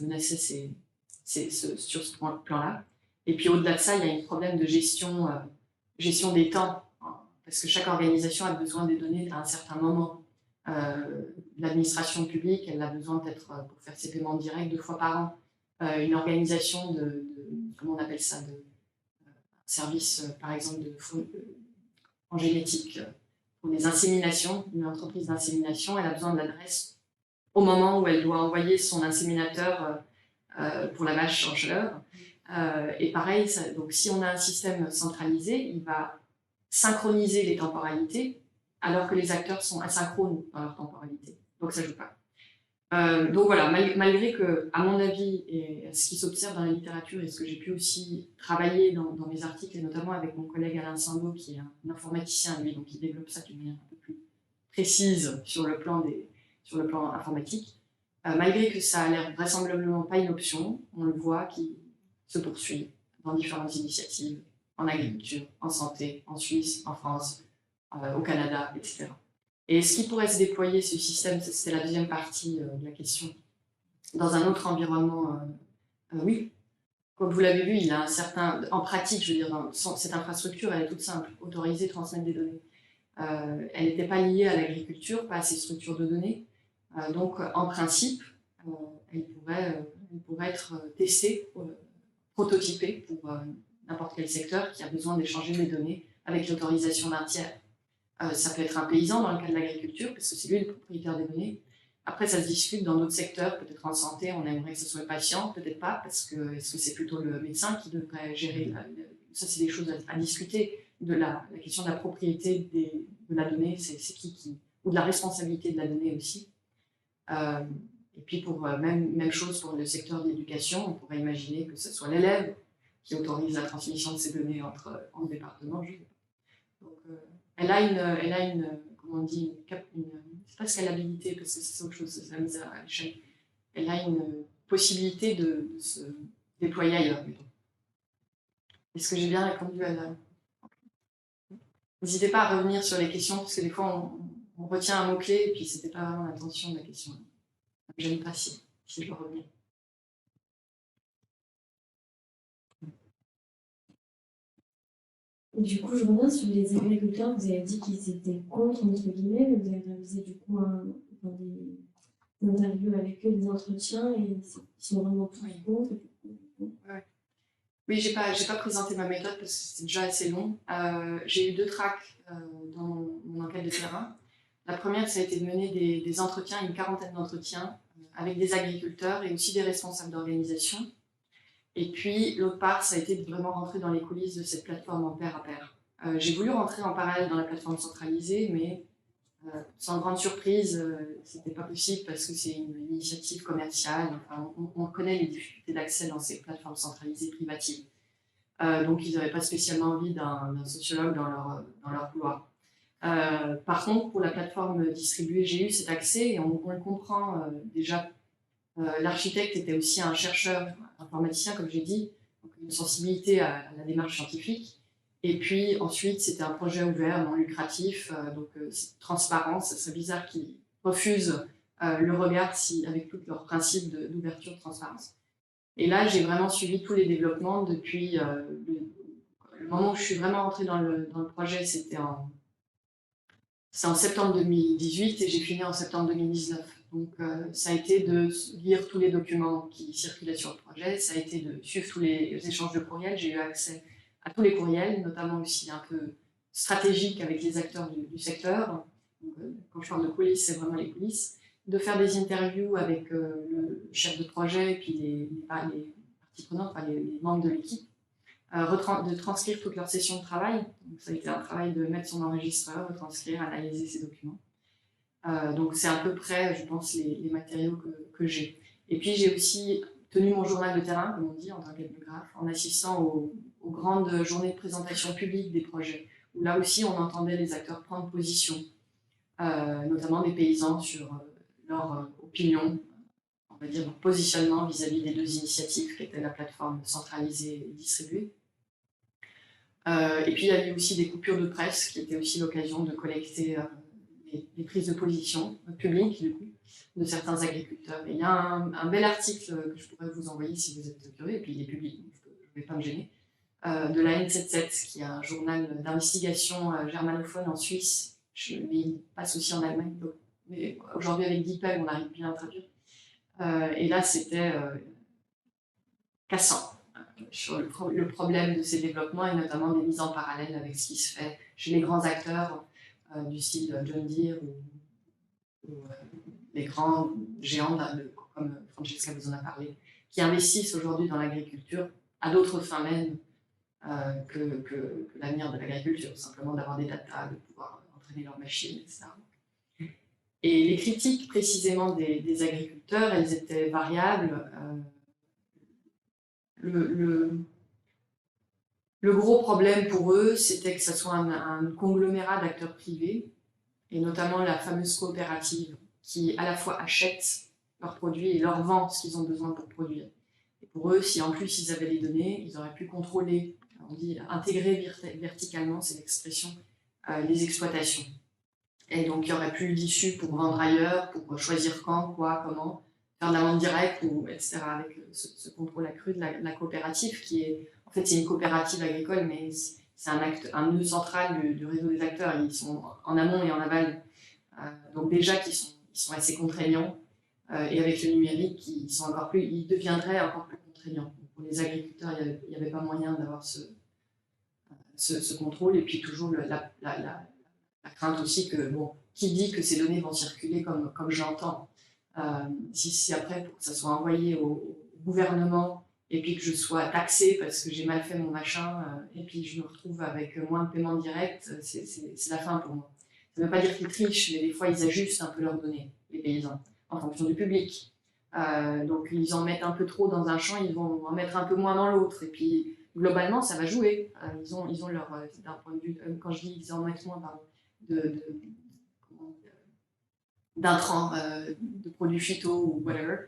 menaçait sur ce plan-là. Et puis, au-delà de ça, il y a un problème de gestion des temps, hein, parce que chaque organisation a besoin des données à un certain moment. L'administration publique, elle a besoin peut-être pour faire ses paiements directs 2 fois par an. Une organisation comment on appelle ça, service, par exemple, en génétique, pour les inséminations, une entreprise d'insémination, elle a besoin de l'adresse au moment où elle doit envoyer son inséminateur pour la vache en chaleur. Et pareil, donc si on a un système centralisé, il va synchroniser les temporalités, alors que les acteurs sont asynchrones dans leur temporalité. Donc ça ne joue pas. Donc voilà, malgré que, à mon avis, et ce qui s'observe dans la littérature et ce que j'ai pu aussi travailler dans mes articles, et notamment avec mon collègue Alain Simbaud, qui est un informaticien, lui, donc qui développe ça d'une manière un peu plus précise sur le plan informatique, malgré que ça a l'air vraisemblablement pas une option, on le voit qui se poursuit dans différentes initiatives, en agriculture, en santé, en Suisse, en France, au Canada, etc. Et est-ce qu'il pourrait se déployer ce système, c'était la deuxième partie de la question, dans un autre environnement? Oui, comme vous l'avez vu, il a un certain... En pratique, je veux dire, cette infrastructure, elle est toute simple, autoriser, transmettre des données. Elle n'était pas liée à l'agriculture, pas à ces structures de données. Donc, en principe, elle pourrait être testée, prototypée pour n'importe quel secteur qui a besoin d'échanger des données avec l'autorisation d'un tiers. Ça peut être un paysan dans le cas de l'agriculture, parce que c'est lui le propriétaire des données. Après, ça se discute dans d'autres secteurs, peut-être en santé, on aimerait que ce soit le patient, peut-être pas, parce que est-ce que c'est plutôt le médecin qui devrait gérer ça, c'est des choses à discuter, de la question de la propriété de la donnée, c'est qui, ou de la responsabilité de la donnée aussi. Et puis, même chose pour le secteur de l'éducation, on pourrait imaginer que ce soit l'élève qui autorise la transmission de ces données entre départements. Donc, elle a une comment on dit, c'est pas scalabilité, parce que c'est autre chose, c'est la mise à l'échelle. Elle a une possibilité de se déployer ailleurs. Est-ce que j'ai bien répondu à la... N'hésitez pas à revenir sur les questions, parce que des fois, on retient un mot-clé, et puis c'était pas vraiment l'intention de la question. J'aime pas si je dois revenir. Du coup, je reviens sur les agriculteurs. Vous avez dit qu'ils étaient contre, entre guillemets, mais vous avez réalisé du coup des interviews avec eux, des entretiens, et ils sont vraiment tous compte. Oui, j'ai pas présenté ma méthode parce que c'était déjà assez long. J'ai eu 2 tracks dans mon enquête de terrain. La première, ça a été de mener des entretiens, une quarantaine d'entretiens, avec des agriculteurs et aussi des responsables d'organisation. Et puis, l'autre part, ça a été de vraiment rentrer dans les coulisses de cette plateforme en pair à pair. J'ai voulu rentrer en parallèle dans la plateforme centralisée, mais sans grande surprise, c'était pas possible parce que c'est une initiative commerciale. Enfin, on connaît les difficultés d'accès dans ces plateformes centralisées privatives. Donc, ils n'avaient pas spécialement envie d'un sociologue dans leur couloir. Par contre, pour la plateforme distribuée, j'ai eu cet accès et on le comprend déjà. L'architecte était aussi un chercheur informaticien, comme j'ai dit, donc une sensibilité à la démarche scientifique. Et puis ensuite, c'était un projet ouvert, non lucratif, donc transparence. Ce serait bizarre qu'ils refusent le regard avec tous leurs principes d'ouverture, de transparence. Et là, j'ai vraiment suivi tous les développements depuis le moment où je suis vraiment rentrée dans le projet, c'est en septembre 2018 et j'ai fini en septembre 2019. Donc ça a été de lire tous les documents qui circulaient sur le projet, ça a été de suivre tous les échanges de courriels. J'ai eu accès à tous les courriels, notamment aussi un peu stratégiques avec les acteurs du secteur. Donc, quand je parle de coulisses, c'est vraiment les coulisses. De faire des interviews avec le chef de projet et puis les parties prenantes, enfin les membres de l'équipe. De transcrire toutes leurs sessions de travail. Donc, ça a été un travail de mettre son enregistreur, retranscrire, analyser ces documents. Donc c'est à peu près, je pense, les matériaux que j'ai. Et puis j'ai aussi tenu mon journal de terrain, comme on dit, en tant qu'ethnographe, en assistant aux grandes journées de présentation publique des projets, où là aussi on entendait les acteurs prendre position, notamment des paysans sur leur opinion, on va dire leur positionnement vis-à-vis des 2 initiatives qui étaient la plateforme centralisée et distribuée. Et puis il y a eu aussi des coupures de presse qui étaient aussi l'occasion de collecter les prises de position publiques du coup, de certains agriculteurs. Et il y a un bel article que je pourrais vous envoyer si vous êtes curieux, et puis il est public, donc je ne vais pas me gêner, de la N77, qui est un journal d'investigation germanophone en Suisse, mais il passe aussi en Allemagne. Donc, mais aujourd'hui avec DeepL, on arrive bien à traduire. Et là, c'était cassant sur le problème de ces développements et notamment des mises en parallèle avec ce qui se fait chez les grands acteurs du style John Deere ou les grands géants comme Francesca vous en a parlé, qui investissent aujourd'hui dans l'agriculture à d'autres fins même que l'avenir de l'agriculture, simplement d'avoir des data, de pouvoir entraîner leurs machines, etc. Et les critiques précisément des agriculteurs, elles étaient variables. Le gros problème pour eux, c'était que ce soit un conglomérat d'acteurs privés, et notamment la fameuse coopérative, qui à la fois achète leurs produits et leur vend ce qu'ils ont besoin pour produire. Et pour eux, si en plus ils avaient les données, ils auraient pu contrôler, on dit intégrer verticalement, c'est l'expression, les exploitations. Et donc il n'y aurait plus d'issue pour vendre ailleurs, pour choisir quand, quoi, comment, faire de la vente directe, etc. avec ce contrôle accru de la coopérative qui est, en fait c'est une coopérative agricole, mais c'est un nœud central du réseau des acteurs. Ils sont en amont et en aval, donc déjà ils sont assez contraignants, et avec le numérique ils deviendraient encore plus contraignants. Donc, pour les agriculteurs, il n'y avait pas moyen d'avoir ce contrôle, et puis toujours la crainte aussi que, bon, qui dit que ces données vont circuler comme j'entends, si après, pour que ça soit envoyé au gouvernement, et puis que je sois taxée parce que j'ai mal fait mon machin, et puis je me retrouve avec moins de paiement direct, c'est la fin pour moi. Ça ne veut pas dire qu'ils trichent, mais des fois ils ajustent un peu leurs données, les paysans, en fonction du public. Donc ils en mettent un peu trop dans un champ, ils vont en mettre un peu moins dans l'autre, et puis globalement ça va jouer. Ils ont leur, d'un point de vue, quand je dis ils en mettent moins, pardon, d'intrants, de produits phyto ou whatever.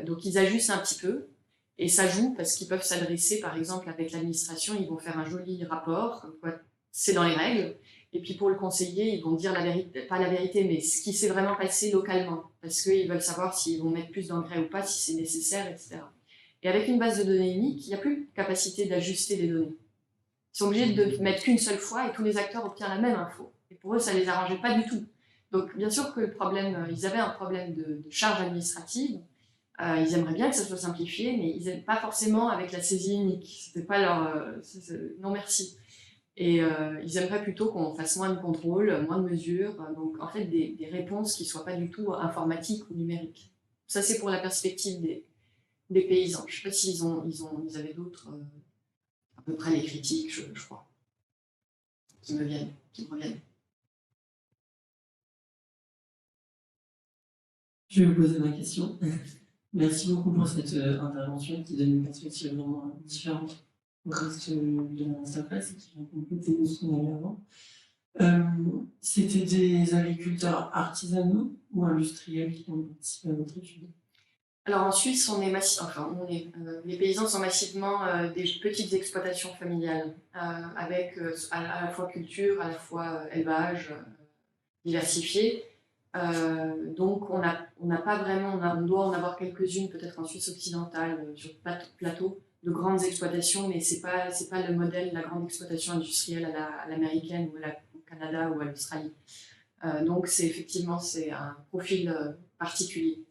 Donc ils ajustent un petit peu, et ça joue parce qu'ils peuvent s'adresser, par exemple, avec l'administration, ils vont faire un joli rapport, comme quoi c'est dans les règles, et puis pour le conseiller, ils vont dire la vérité, pas la vérité, mais ce qui s'est vraiment passé localement, parce qu'ils veulent savoir s'ils vont mettre plus d'engrais ou pas, si c'est nécessaire, etc. Et avec une base de données unique, il n'y a plus de capacité d'ajuster les données. Ils sont obligés de mettre qu'une seule fois, et tous les acteurs obtiennent la même info. Et pour eux, ça ne les arrangeait pas du tout. Donc, bien sûr que ils avaient un problème de charge administrative. Ils aimeraient bien que ça soit simplifié, mais ils n'aiment pas forcément avec la saisie unique. C'était pas leur non merci. Et ils aimeraient plutôt qu'on fasse moins de contrôles, moins de mesures. Donc, en fait, des réponses qui ne soient pas du tout informatiques ou numériques. Ça, c'est pour la perspective des paysans. Je ne sais pas s'ils avaient d'autres, à peu près les critiques, je crois, qui me reviennent. Je vais vous poser ma question. Merci beaucoup pour cette intervention qui donne une perspective vraiment différente au reste de la masterclass et qui vient compléter ce qu'on avait avant. C'était des agriculteurs artisanaux ou industriels qui ont participé à votre étude? Alors en Suisse, les paysans sont massivement des petites exploitations familiales, avec à la fois culture, à la fois élevage diversifié. Donc on n'a pas vraiment, on doit en avoir quelques-unes peut-être en Suisse occidentale, sur plateau, de grandes exploitations, mais c'est pas le modèle de la grande exploitation industrielle à l'américaine ou au Canada ou à l'Australie. Donc c'est un profil particulier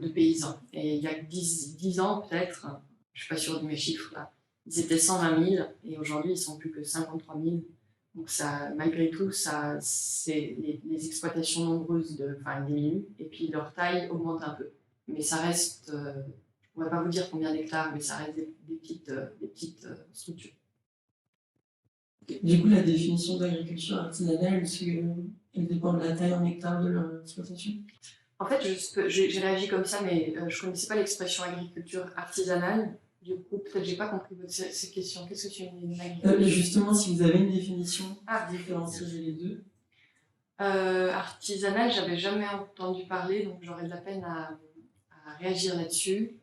de paysans. Et il y a 10 ans peut-être, je suis pas sûre de mes chiffres là, ils étaient 120 000 et aujourd'hui ils sont plus que 53 000. Donc ça, malgré tout, les exploitations nombreuses diminuent et puis leur taille augmente un peu. Mais ça reste, je ne pourrais pas vous dire combien d'hectares, mais ça reste des petites structures. Du coup, la définition d'agriculture artisanale, elle dépend de la taille en hectares de leur exploitation? En fait, j'ai réagi comme ça, mais je ne connaissais pas l'expression agriculture artisanale. Du coup, peut-être j'ai pas compris ces questions. Qu'est-ce que tu veux dire? Justement, si vous avez une définition différencier les deux. Artisanale, j'avais jamais entendu parler, donc j'aurais de la peine à réagir là-dessus.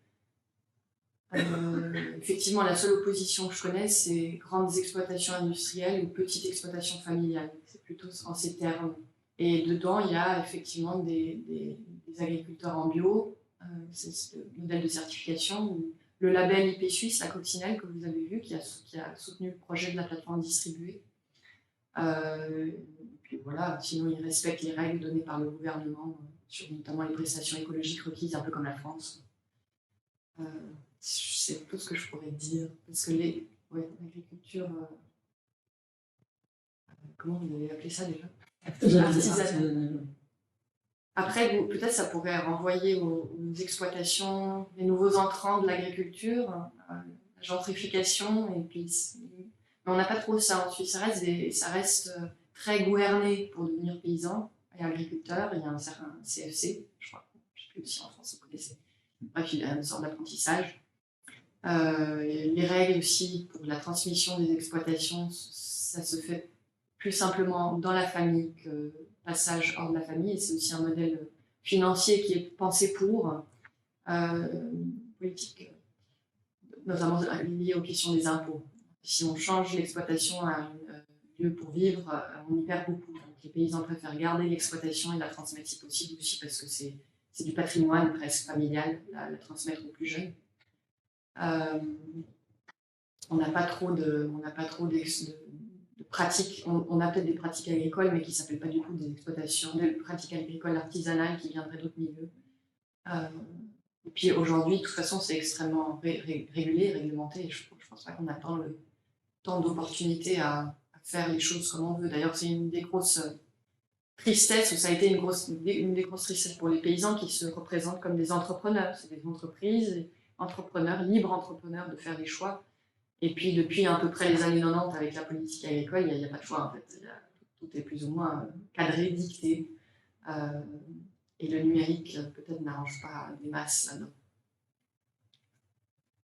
Effectivement, la seule opposition que je connais, c'est grandes exploitations industrielles ou petites exploitations familiales. C'est plutôt en ces termes. Et dedans, il y a effectivement des agriculteurs en bio. C'est le modèle de certification où le label IP Suisse, la coccinelle que vous avez vu, qui a soutenu le projet de la plateforme distribuée. Et puis voilà, sinon ils respectent les règles données par le gouvernement sur notamment les prestations écologiques requises, un peu comme la France. C'est tout ce que je pourrais dire, parce que l'agriculture, comment vous avez appelé ça déjà? Artisanale. Après, peut-être ça pourrait renvoyer aux exploitations, les nouveaux entrants de l'agriculture, la gentrification, et puis, mais on n'a pas trop ça en Suisse. Ça reste très gouverné pour devenir paysan et agriculteur. Il y a un certain CFC, je crois, je ne sais plus si en France vous connaissez. Bref, il y a une sorte d'apprentissage. Les règles aussi pour la transmission des exploitations, ça se fait plus simplement dans la famille que passage hors de la famille, et c'est aussi un modèle financier qui est pensé pour politique, notamment lié aux questions des impôts. Si on change l'exploitation à un lieu pour vivre, on y perd beaucoup. Donc les paysans préfèrent garder l'exploitation et la transmettre si possible, aussi parce que c'est du patrimoine presque familial, la transmettre aux plus jeunes. On n'a pas trop de pratiques, on a peut-être des pratiques agricoles, mais qui ne s'appellent pas du tout des exploitations, des pratiques agricoles artisanales qui viendraient d'autres milieux. Et puis aujourd'hui, de toute façon, c'est extrêmement régulé, réglementé, et je ne pense pas qu'on a tant d'opportunités à faire les choses comme on veut. D'ailleurs, c'est une des grosses tristesses, ou ça a été une des grosses tristesses pour les paysans qui se représentent comme des entrepreneurs. C'est des entreprises, entrepreneurs, libres entrepreneurs de faire des choix. Et puis, depuis à peu près les années 90, avec la politique agricole, il n'y a pas de choix, en fait. Tout est plus ou moins cadré, dicté. Et le numérique, peut-être, n'arrange pas des masses là-dedans.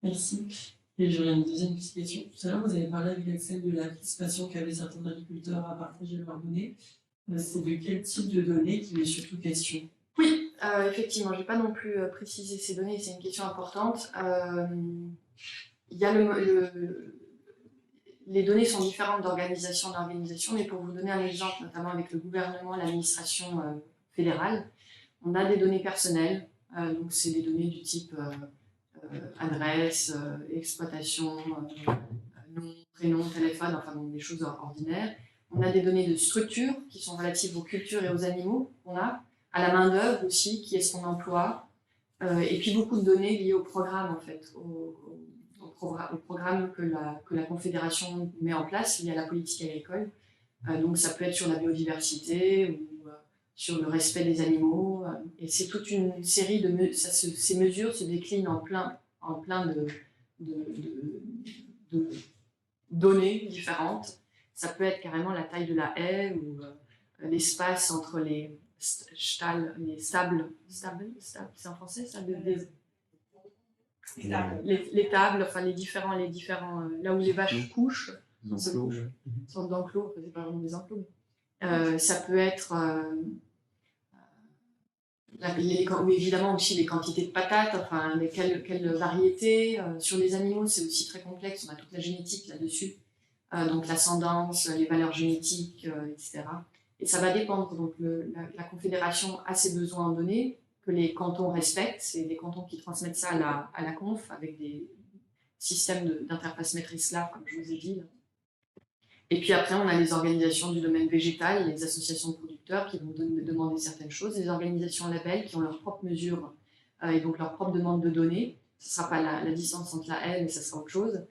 Merci. Et j'aurais une deuxième petite question. Tout à l'heure, vous avez parlé avec Axel de la participation qu'avaient certains agriculteurs à partager leurs données. C'est de quel type de données qu'il est surtout question? Oui, effectivement, je n'ai pas non plus précisé ces données, c'est une question importante. Il y a les données sont différentes d'organisation en organisation, mais pour vous donner un exemple, notamment avec le gouvernement, l'administration fédérale, on a des données personnelles, donc c'est des données du type adresse, exploitation, nom, prénom, téléphone, enfin donc des choses ordinaires. On a des données de structure qui sont relatives aux cultures et aux animaux qu'on a, à la main-d'œuvre aussi, qui est ce qu'on emploie, et puis beaucoup de données liées au programme, en fait, au programme que la Confédération met en place lié à la politique agricole. Donc ça peut être sur la biodiversité ou sur le respect des animaux. Et c'est toute une série de ces mesures se déclinent en plein de données différentes. Ça peut être carrément la taille de la haie ou l'espace entre les stables, c'est en français ça, les tables, enfin les différents là où les vaches couchent, sorte d'enclos, c'est pas vraiment des enclos. Ça peut être évidemment aussi les quantités de patates, enfin quelles variétés. Sur les animaux, c'est aussi très complexe, on a toute la génétique là-dessus, donc l'ascendance, les valeurs génétiques, etc. Et ça va dépendre, donc la Confédération a ses besoins en données, que les cantons respectent, c'est des cantons qui transmettent ça à la conf, avec des systèmes d'interface maîtrise-là, comme je vous ai dit. Et puis après, on a les organisations du domaine végétal, les associations de producteurs qui vont demander certaines choses, les organisations labels qui ont leurs propres mesures et donc leurs propres demandes de données. Ce ne sera pas la distance entre la haie, mais ça sera autre chose.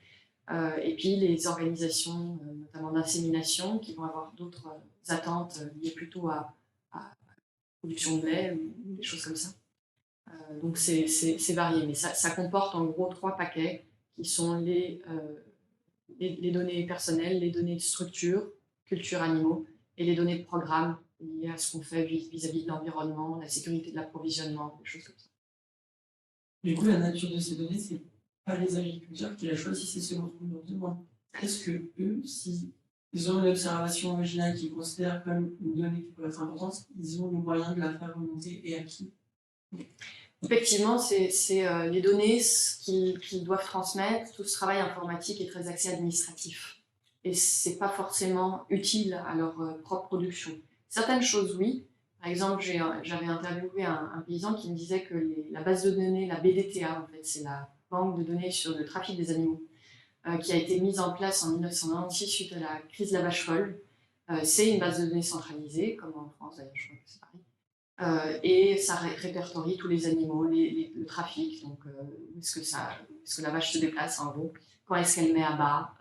Et puis les organisations, notamment d'insémination, qui vont avoir d'autres attentes liées plutôt à la production de lait ou des choses comme ça. Donc c'est varié, mais ça comporte en gros 3 paquets qui sont les données personnelles, les données de structure, culture animaux, et les données de programme liées à ce qu'on fait vis-à-vis de l'environnement, la sécurité de l'approvisionnement, des choses comme ça. Du coup, la nature de ces données, c'est pas les agriculteurs qui la choisissent, c'est selon leurs demandes. Est-ce que eux, si ils ont une observation originale qu'ils considèrent comme une donnée qui peut être importante, ils ont le moyen de la faire remonter et à qui? Effectivement, c'est les données qu'ils doivent transmettre. Tout ce travail informatique est très axé administratif. Et c'est pas forcément utile à leur propre production. Certaines choses, oui. Par exemple, j'avais interviewé un paysan qui me disait que la base de données, la BDTA, en fait, c'est la banque de données sur le trafic des animaux, qui a été mise en place en 1996 suite à la crise de la vache folle. C'est une base de données centralisée, comme en France d'ailleurs, je crois que c'est pareil. Et ça répertorie tous les animaux, le trafic, donc où est-ce que la vache se déplace en gros, quand est-ce qu'elle met à bas.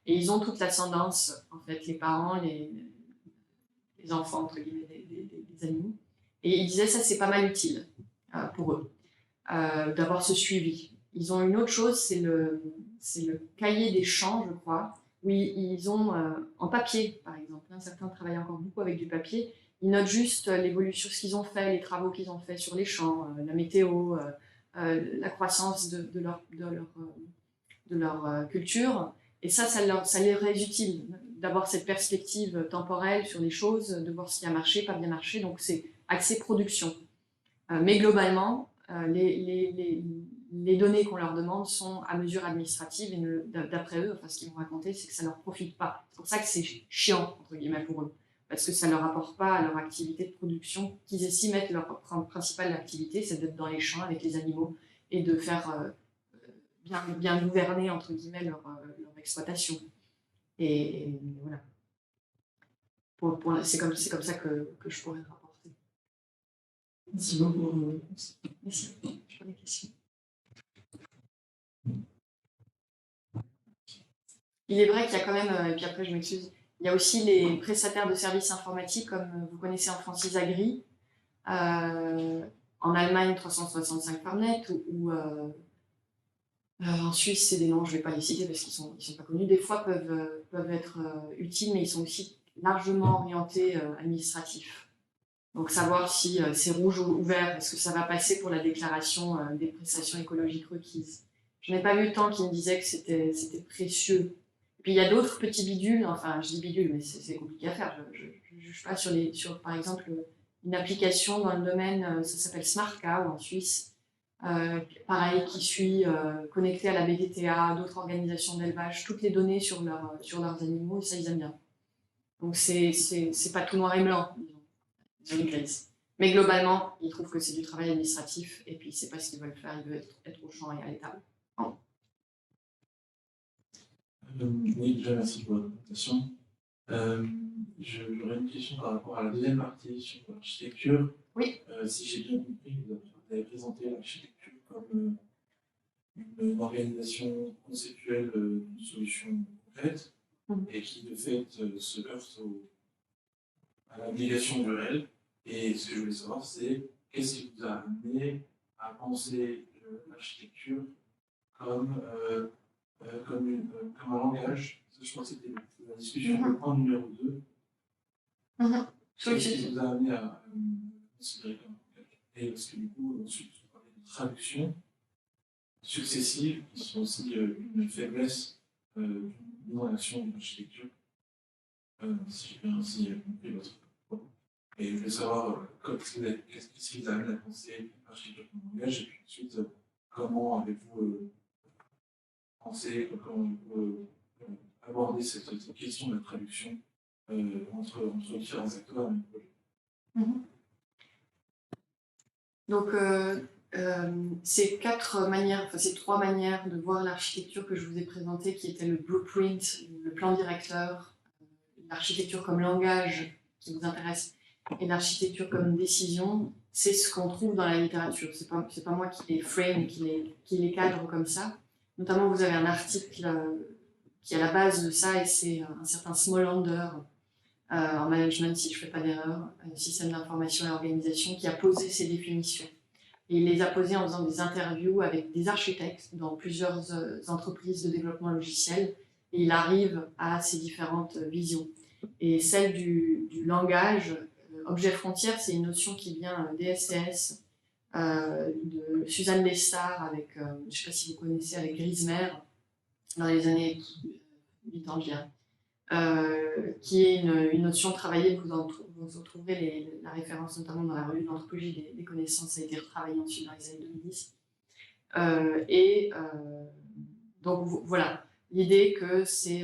Et ils ont toute l'ascendance, en fait, les parents, les enfants, entre guillemets, des animaux. Et ils disaient ça, c'est pas mal utile pour eux, d'avoir ce suivi. Ils ont une autre chose, c'est le cahier des champs, je crois, où ils ont, en papier, par exemple, certains travaillent encore beaucoup avec du papier, ils notent juste l'évolution, ce qu'ils ont fait, les travaux qu'ils ont fait sur les champs, la météo, la croissance de leur culture. Et ça leur est utile d'avoir cette perspective temporelle sur les choses, de voir ce qui a marché, pas bien marché. Donc c'est axé production. Mais globalement, les données qu'on leur demande sont à mesure administrative et d'après eux, enfin, ce qu'ils m'ont raconté, c'est que ça ne leur profite pas. C'est pour ça que c'est chiant, entre guillemets, pour eux. Parce que ça ne leur apporte pas à leur activité de production qu'ils estiment être leur principale activité, c'est d'être dans les champs avec les animaux et de faire bien gouverner, entre guillemets, leur exploitation. Et voilà. C'est comme ça que je pourrais le rapporter. Merci beaucoup. Merci pour les questions. Il est vrai qu'il y a quand même, et puis après je m'excuse, il y a aussi les prestataires de services informatiques, comme vous connaissez en France Isagri, en Allemagne 365 par net, ou en Suisse, c'est des noms, je ne vais pas les citer parce qu'ils ne sont pas connus, des fois peuvent être utiles, mais ils sont aussi largement orientés administratifs. Donc savoir si c'est rouge ou vert, est-ce que ça va passer pour la déclaration des prestations écologiques requises. Je n'ai pas vu tant qui me disaient que c'était précieux. Et puis il y a d'autres petits bidules, enfin je dis bidules, mais c'est compliqué à faire. Je ne juge pas sur, par exemple, une application dans le domaine, ça s'appelle Smart Cow en Suisse, pareil, qui suit connecté à la BDTA, d'autres organisations d'élevage, toutes les données sur leurs animaux, et ça ils aiment bien. Donc c'est pas tout noir et blanc, disons, une grise. Mais globalement, ils trouvent que c'est du travail administratif, et puis c'est pas ce qu'ils veulent faire, ils veulent être au champ et à l'étable. Oui, déjà merci pour la présentation. J'aurais une question par rapport à la deuxième partie sur l'architecture. Oui. Si j'ai bien compris, vous avez présenté l'architecture comme une organisation conceptuelle d'une solution concrète et qui, de fait, se heurte à la négation du réel. Et ce que je voulais savoir, c'est qu'est-ce qui vous a amené à penser l'architecture comme un langage. Je crois que c'était la discussion, le point numéro 2. Qu'est-ce qui vous a amené à considérer comme un langage? Et parce que du coup, ensuite, vous parlez de traductions successives qui sont aussi une faiblesse d'une non-action d'une architecture. Si j'ai bien ainsi compris votre propos. Et je voulais savoir qu'est-ce qui vous a amené à penser l'architecture comme un langage, et puis ensuite, comment avez-vous pensé, comment avez-vous aborder cette question de la traduction entre différents acteurs dans le projet. Donc, ces trois manières de voir l'architecture que je vous ai présentées, qui étaient le blueprint, le plan directeur, l'architecture comme langage qui vous intéresse, et l'architecture comme décision, c'est ce qu'on trouve dans la littérature. C'est pas moi qui les frame, qui les cadre comme ça. Notamment, vous avez un article qui est à la base de ça, et c'est un certain Smolander, en management, si je ne fais pas d'erreur, système d'information et organisation, qui a posé ces définitions. Et il les a posées en faisant des interviews avec des architectes dans plusieurs entreprises de développement logiciel, et il arrive à ces différentes visions. Et celle du langage, objet frontière, c'est une notion qui vient DSCS, de Suzanne Lestar, avec, je ne sais pas si vous connaissez, avec Griezmer, dans les années 8 ans, je dirais, qui est une notion travaillée, vous retrouverez la référence notamment dans la revue de l'anthropologie des connaissances, ça a été retravaillé ensuite dans les années 2010. Donc voilà, l'idée que c'est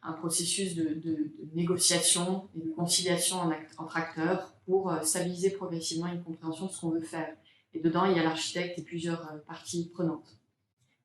un processus de négociation et de conciliation entre acteurs pour stabiliser progressivement une compréhension de ce qu'on veut faire. Et dedans, il y a l'architecte et plusieurs parties prenantes.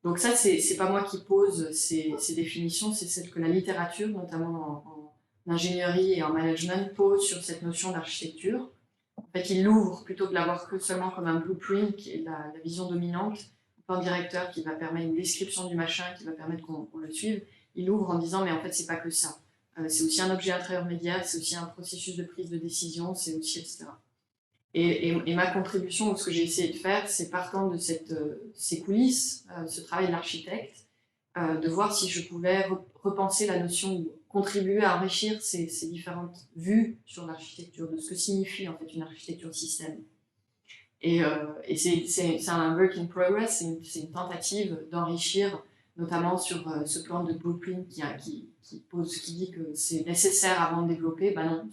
Donc ça, c'est pas moi qui pose ces définitions, c'est celles que la littérature, notamment en ingénierie et en management, pose sur cette notion d'architecture. En fait, il l'ouvre, plutôt que de l'avoir que seulement comme un blueprint, qui est la vision dominante, un plan directeur qui va permettre une description du machin, qui va permettre qu'on le suive. Il l'ouvre en disant, mais en fait, c'est pas que ça. C'est aussi un objet intermédiaire, c'est aussi un processus de prise de décision, c'est aussi, etc. Et ma contribution, ou ce que j'ai essayé de faire, c'est partant de ces coulisses, ce travail de l'architecte, de voir si je pouvais repenser la notion ou contribuer à enrichir ces différentes vues sur l'architecture, de ce que signifie en fait une architecture système. Et c'est un work in progress, c'est une tentative d'enrichir, notamment sur ce plan de blueprint qui dit que c'est nécessaire avant de développer. Ben non,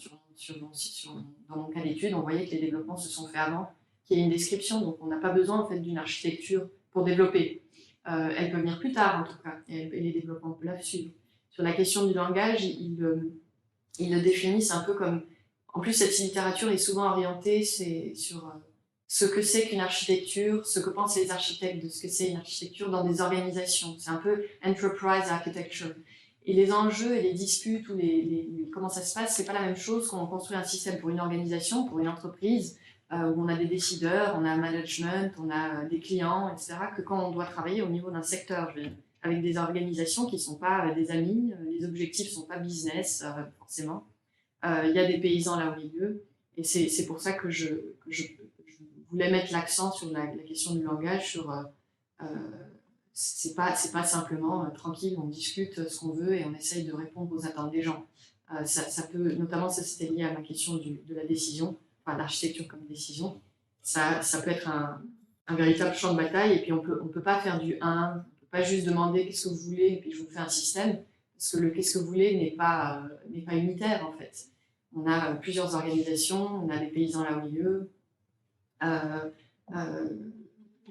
dans mon cas d'étude, on voyait que les développements se sont faits avant qu'il y ait une description, donc on n'a pas besoin en fait d'une architecture pour développer. Elle peut venir plus tard en tout cas, et les développements peuvent la suivre. Sur la question du langage, ils le définissent un peu comme... En plus, cette littérature est souvent orientée sur ce que c'est qu'une architecture, ce que pensent les architectes de ce que c'est une architecture dans des organisations. C'est un peu enterprise architecture. Et les enjeux et les disputes ou comment ça se passe, c'est pas la même chose quand on construit un système pour une organisation, pour une entreprise, où on a des décideurs, on a un management, on a des clients, etc., que quand on doit travailler au niveau d'un secteur, avec des organisations qui ne sont pas des amis, les objectifs ne sont pas business, forcément. Il y a des paysans là au milieu, et c'est pour ça que je voulais mettre l'accent sur la question du langage, sur... c'est pas simplement tranquille, on discute ce qu'on veut et on essaye de répondre aux attentes des gens. Ça peut, notamment, ça c'était lié à ma question de la décision, enfin l'architecture comme décision. Ça peut être un véritable champ de bataille, et puis on peut pas faire du 1, on peut pas juste demander qu'est-ce que vous voulez et puis je vous fais un système, parce que le qu'est-ce que vous voulez n'est pas unitaire en fait. On a plusieurs organisations, on a des paysans là au milieu,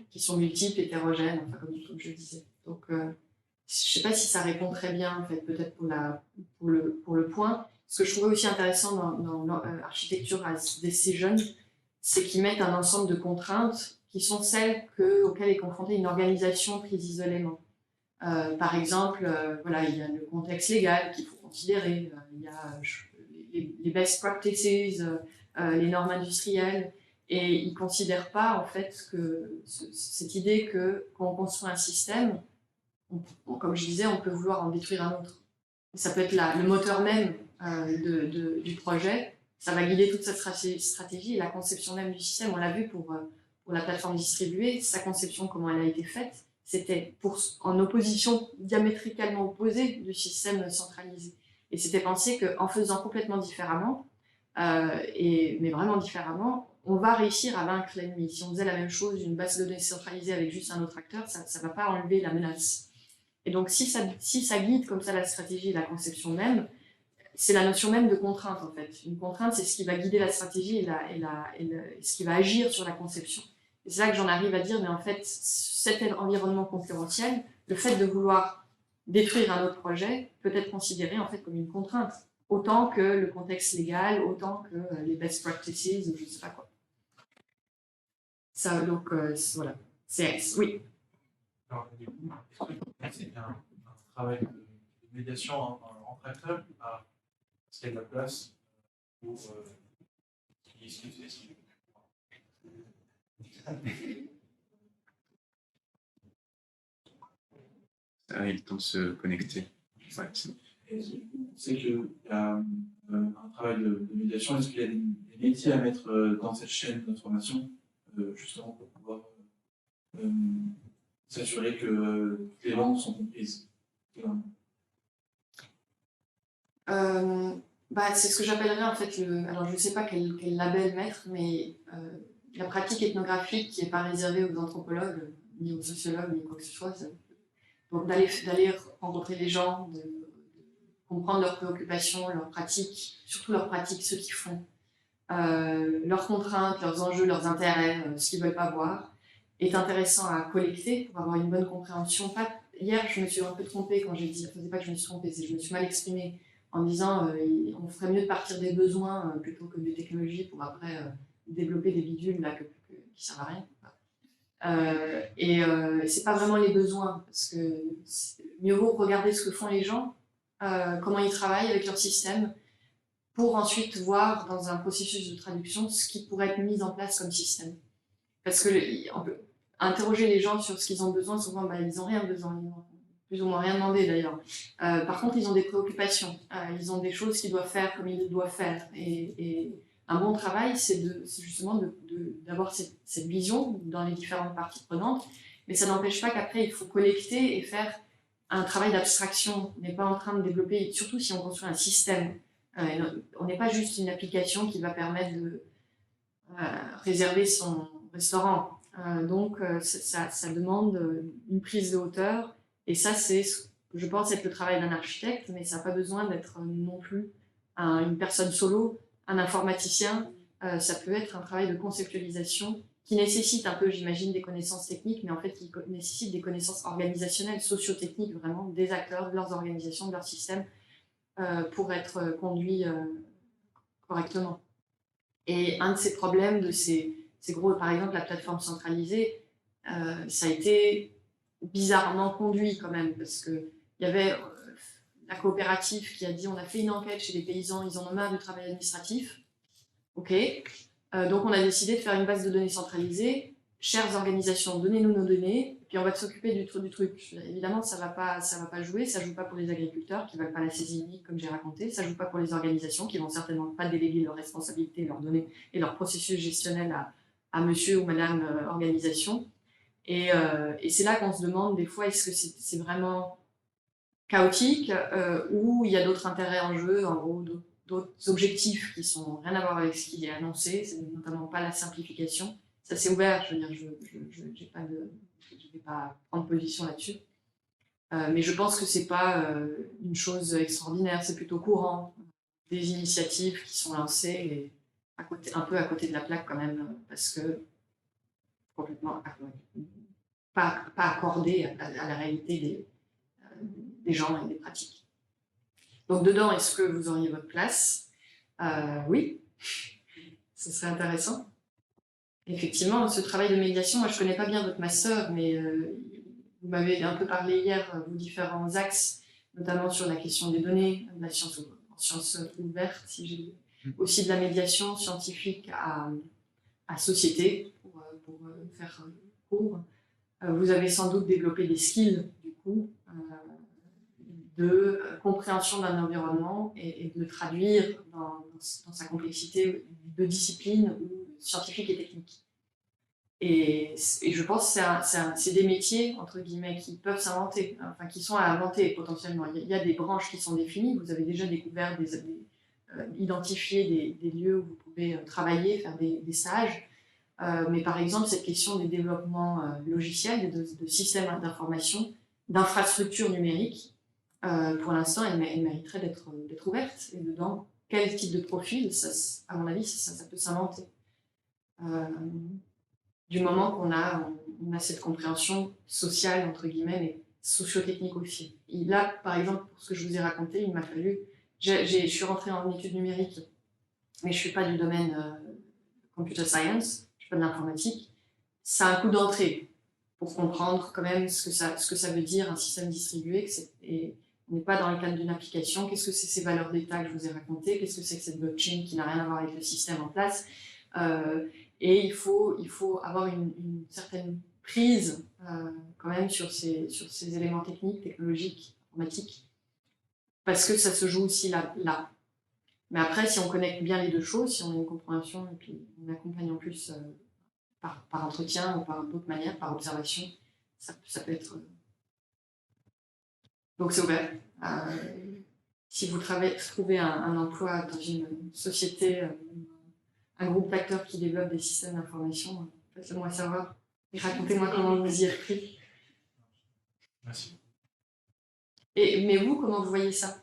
qui sont multiples, hétérogènes, enfin comme je le disais. Donc, je ne sais pas si ça répond très bien, en fait, peut-être pour le point. Ce que je trouvais aussi intéressant dans l'architecture as decision, c'est qu'ils mettent un ensemble de contraintes qui sont celles auxquelles est confrontée une organisation prise isolément. Par exemple, voilà, il y a le contexte légal qu'il faut considérer, il y a les best practices, les normes industrielles, et ils ne considèrent pas en fait que cette idée que quand on construit un système, comme je disais, on peut vouloir en détruire un autre. Ça peut être le moteur même du projet, ça va guider toute cette stratégie et la conception même du système. On l'a vu pour la plateforme distribuée, sa conception, comment elle a été faite, c'était en opposition diamétralement opposée du système centralisé. Et c'était pensé qu'en faisant complètement différemment, mais vraiment différemment, on va réussir à vaincre l'ennemi. Si on faisait la même chose, une base de données centralisée avec juste un autre acteur, ça ne va pas enlever la menace. Et donc, si ça guide comme ça la stratégie et la conception même, c'est la notion même de contrainte, en fait. Une contrainte, c'est ce qui va guider la stratégie et ce qui va agir sur la conception. Et c'est là que j'en arrive à dire, mais en fait, cet environnement concurrentiel, le fait de vouloir détruire un autre projet peut être considéré en fait comme une contrainte, autant que le contexte légal, autant que les best practices, ou je ne sais pas quoi. Ça, donc, voilà. Oui. Alors, du coup, est-ce que c'est un travail de médiation entre acteurs? Est-ce qu'il y a de la place pour ce qui est Ça a eu le temps de se connecter. Ouais, c'est qu'il y a un travail de médiation. Est-ce qu'il y a des métiers à mettre dans cette chaîne d'information, justement pour pouvoir s'assurer que toutes les langues sont comprises? C'est ce que j'appellerais en fait alors je ne sais pas quel label mettre, mais la pratique ethnographique qui n'est pas réservée aux anthropologues, ni aux sociologues, ni quoi que ce soit. Donc d'aller rencontrer les gens, de comprendre leurs préoccupations, leurs pratiques, surtout leurs pratiques, ceux qui font, leurs contraintes, leurs enjeux, leurs intérêts, ce qu'ils ne veulent pas voir, est intéressant à collecter pour avoir une bonne compréhension. Hier, je me suis un peu trompée quand j'ai dit, enfin, c'est pas que je me suis trompée, c'est que je me suis mal exprimée en disant on ferait mieux de partir des besoins plutôt que des technologies pour après développer des bidules là, qui ne servent à rien. C'est pas vraiment les besoins, parce que mieux vaut regarder ce que font les gens, comment ils travaillent avec leur système, pour ensuite voir dans un processus de traduction ce qui pourrait être mis en place comme système. Parce que on peut interroger les gens sur ce qu'ils ont besoin, souvent ils n'ont rien besoin, ils n'ont plus ou moins rien demandé d'ailleurs. Par contre, ils ont des préoccupations, ils ont des choses qu'ils doivent faire comme ils doivent faire. Et un bon travail, c'est justement d'avoir cette vision dans les différentes parties prenantes, mais ça n'empêche pas qu'après, il faut collecter et faire un travail d'abstraction. On n'est pas en train de développer, surtout si on construit un système. On n'est pas juste une application qui va permettre de réserver son restaurant. Donc, ça demande une prise de hauteur, et ça, c'est, je pense, être le travail d'un architecte, mais ça n'a pas besoin d'être non plus une personne solo, un informaticien. Ça peut être un travail de conceptualisation qui nécessite un peu, j'imagine, des connaissances techniques, mais en fait qui nécessite des connaissances organisationnelles, socio-techniques, vraiment, des acteurs, de leurs organisations, de leur système, pour être conduits correctement. Et un de ces problèmes de ces gros, par exemple, la plateforme centralisée, ça a été bizarrement conduit quand même, parce qu'il y avait la coopérative qui a dit on a fait une enquête chez les paysans, ils en ont marre du travail administratif. Ok. Donc on a décidé de faire une base de données centralisée. Chères organisations, donnez-nous nos données, puis on va s'occuper du truc. Évidemment, ça va pas jouer, ça joue pas pour les agriculteurs qui veulent pas la saisie unique, comme j'ai raconté, ça joue pas pour les organisations qui vont certainement pas déléguer leurs responsabilités, leurs données et leur processus gestionnel à monsieur ou madame organisation. Et c'est là qu'on se demande des fois, est-ce que c'est vraiment chaotique ou il y a d'autres intérêts en jeu, en gros, d'autres objectifs qui sont rien à voir avec ce qui est annoncé, c'est notamment pas la simplification. Ça c'est ouvert, je veux dire, je ne vais pas prendre position là-dessus. Mais je pense que c'est pas une chose extraordinaire, c'est plutôt courant. Des initiatives qui sont lancées et un peu à côté de la plaque quand même, parce que complètement pas accordé à la réalité des gens et des pratiques. Donc dedans, est-ce que vous auriez votre place? Oui, ce serait intéressant. Effectivement, ce travail de médiation, moi je ne connais pas bien votre master, mais vous m'avez un peu parlé hier, vos différents axes, notamment sur la question des données, de la science en sciences ouvertes, si j'ai aussi de la médiation scientifique à société, pour faire court. Vous avez sans doute développé des skills, du coup, de compréhension d'un environnement et de le traduire dans sa complexité de discipline ou scientifique et technique. Et je pense que c'est des métiers, entre guillemets, qui peuvent s'inventer, enfin qui sont à inventer potentiellement. Il y a des branches qui sont définies, vous avez déjà découvert, identifié des lieux où vous pouvez travailler, faire des stages. Mais par exemple, cette question des développements logiciels, de systèmes d'information, d'infrastructures numériques, pour l'instant, elle mériterait d'être ouverte. Et dedans, quel type de profil, à mon avis, ça peut s'inventer. Du moment qu'on a cette compréhension sociale, entre guillemets, mais socio-technique aussi. Et là, par exemple, pour ce que je vous ai raconté, il m'a fallu... Je suis rentrée en études numériques, mais je ne suis pas du domaine computer science, je ne suis pas de l'informatique. Ça a un coup d'entrée pour comprendre quand même ce que ça veut dire un système distribué. Et on n'est pas dans le cadre d'une application. Qu'est-ce que c'est ces valeurs d'état que je vous ai racontées? Qu'est-ce que c'est que cette blockchain qui n'a rien à voir avec le système en place? Et il faut avoir une certaine prise quand même sur ces éléments techniques, technologiques, informatiques, parce que ça se joue aussi là. Mais après, si on connecte bien les deux choses, si on a une compréhension et puis on accompagne en plus par entretien ou par d'autres manières, par observation, ça peut être... Donc c'est ouvert. Si vous trouvez un emploi dans une société, un groupe d'acteurs qui développe des systèmes d'information, faites-le-moi savoir et racontez-moi comment vous y êtes pris. Merci. Mais vous, comment vous voyez ça?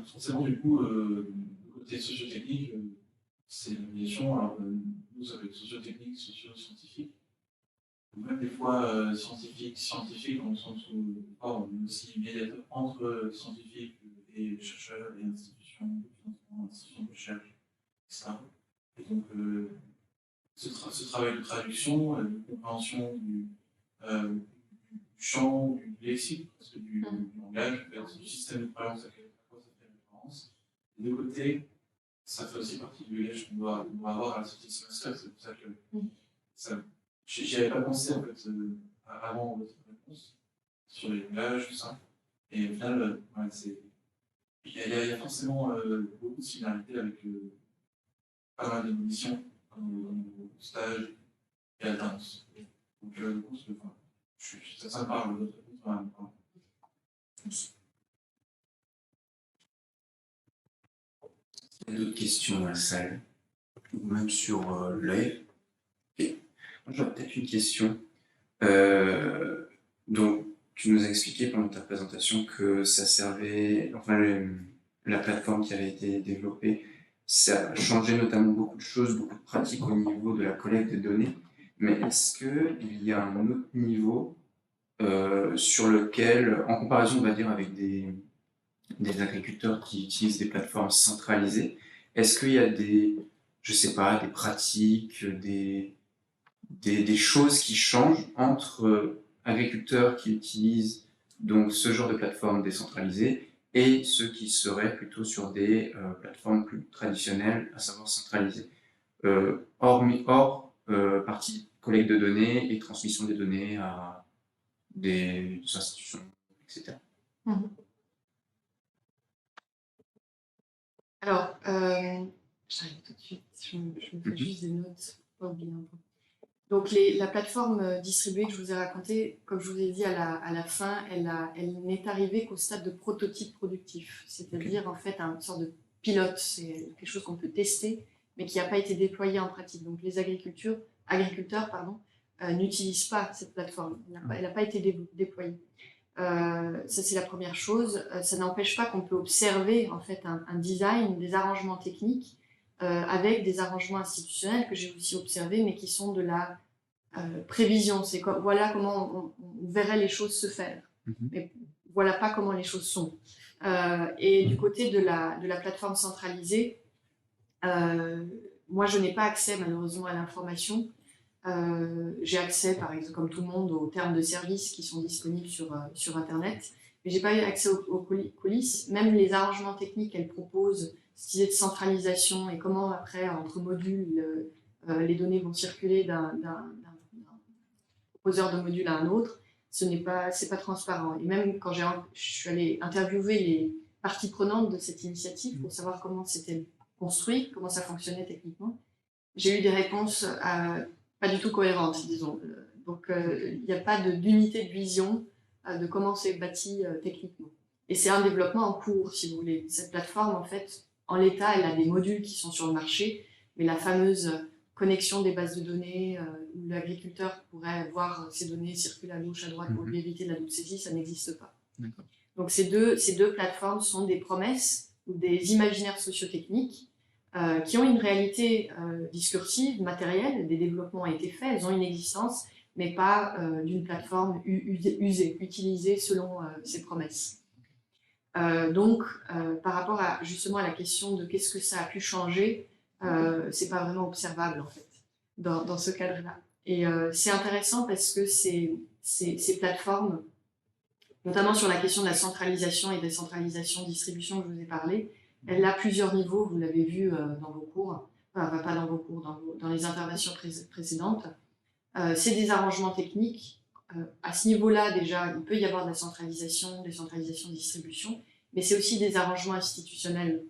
Forcément, du coup, le côté socio-technique, c'est une médiation. Alors, nous, ça peut être socio-technique, socio-scientifique. Même des fois, scientifique, dans le sens où on est aussi médiateur entre scientifiques et chercheurs et institutions de financement, institutions de recherche, etc. Et donc, ce travail de traduction, de compréhension du champ, du lexique, parce que du langage, du système de parlance à quoi ça fait référence. Et de l'autre côté, ça fait aussi partie du bagage qu'on doit avoir à la sortie de semestre. C'est pour ça que j'y avais pas pensé en fait avant votre réponse sur les langages, tout ça. Et au final, il y a forcément beaucoup de similarités avec pas mal de missions dans nos stages et alternances. Donc je pense que ça me parle de votre réponse quand même. Il y a d'autres questions dans la salle, ou même sur l'œil. Okay. Moi, j'aurais peut-être une question. Donc, tu nous as expliqué pendant ta présentation que ça servait, enfin, la plateforme qui avait été développée, ça a changé notamment beaucoup de choses, beaucoup de pratiques au niveau de la collecte de données. Mais est-ce qu'il y a un autre niveau sur lequel, en comparaison, on va dire, avec des agriculteurs qui utilisent des plateformes centralisées, est-ce qu'il y a je sais pas, des pratiques, des choses qui changent entre agriculteurs qui utilisent donc ce genre de plateforme décentralisée et ceux qui seraient plutôt sur des plateformes plus traditionnelles, à savoir centralisées, hors partie collecte de données et transmission des données à des institutions, etc. Alors, j'arrive tout de suite, je me fais juste des notes, pas oublier un peu. Donc la plateforme distribuée que je vous ai racontée, comme je vous ai dit à la fin, elle n'est arrivée qu'au stade de prototype productif, c'est-à-dire en fait une sorte de pilote, c'est quelque chose qu'on peut tester, mais qui n'a pas été déployé en pratique. Donc les agriculteurs n'utilisent pas cette plateforme, elle n'a pas été déployée. Ça c'est la première chose. Ça n'empêche pas qu'on peut observer en fait un design, des arrangements techniques avec des arrangements institutionnels que j'ai aussi observés, mais qui sont de la prévision. C'est voilà comment on verrait les choses se faire, mais voilà pas comment les choses sont. Et du côté de la plateforme centralisée, moi je n'ai pas accès malheureusement à l'information. J'ai accès, par exemple, comme tout le monde, aux termes de service qui sont disponibles sur Internet, mais j'ai pas eu accès aux coulisses. Même les arrangements techniques qu'elle propose, cette idée de centralisation et comment après, entre modules, les données vont circuler d'un poseur de module à un autre, c'est pas transparent. Et même quand je suis allée interviewer les parties prenantes de cette initiative pour savoir comment c'était construit, comment ça fonctionnait techniquement, j'ai eu des réponses pas du tout cohérentes, disons. Donc, il n'y a pas d'unité de vision de comment c'est bâti techniquement. Et c'est un développement en cours, si vous voulez. Cette plateforme, en fait, en l'état, elle a des modules qui sont sur le marché, mais la fameuse connexion des bases de données où l'agriculteur pourrait voir ses données circuler à gauche, à droite pour lui éviter la double saisie, ça n'existe pas. Donc, ces deux plateformes sont des promesses ou des imaginaires sociotechniques qui ont une réalité discursive, matérielle. Des développements ont été faits, elles ont une existence, mais pas d'une plateforme usée, utilisée selon ces promesses. Donc, par rapport justement à la question de qu'est-ce que ça a pu changer, c'est pas vraiment observable en fait, dans ce cadre-là. Et c'est intéressant parce que ces plateformes, notamment sur la question de la centralisation et décentralisation distribution que je vous ai parlé, elle a plusieurs niveaux, vous l'avez vu dans vos cours, enfin pas dans vos cours, dans les interventions précédentes. C'est des arrangements techniques. À ce niveau-là, déjà, il peut y avoir de la centralisation, décentralisation, distribution, mais c'est aussi des arrangements institutionnels.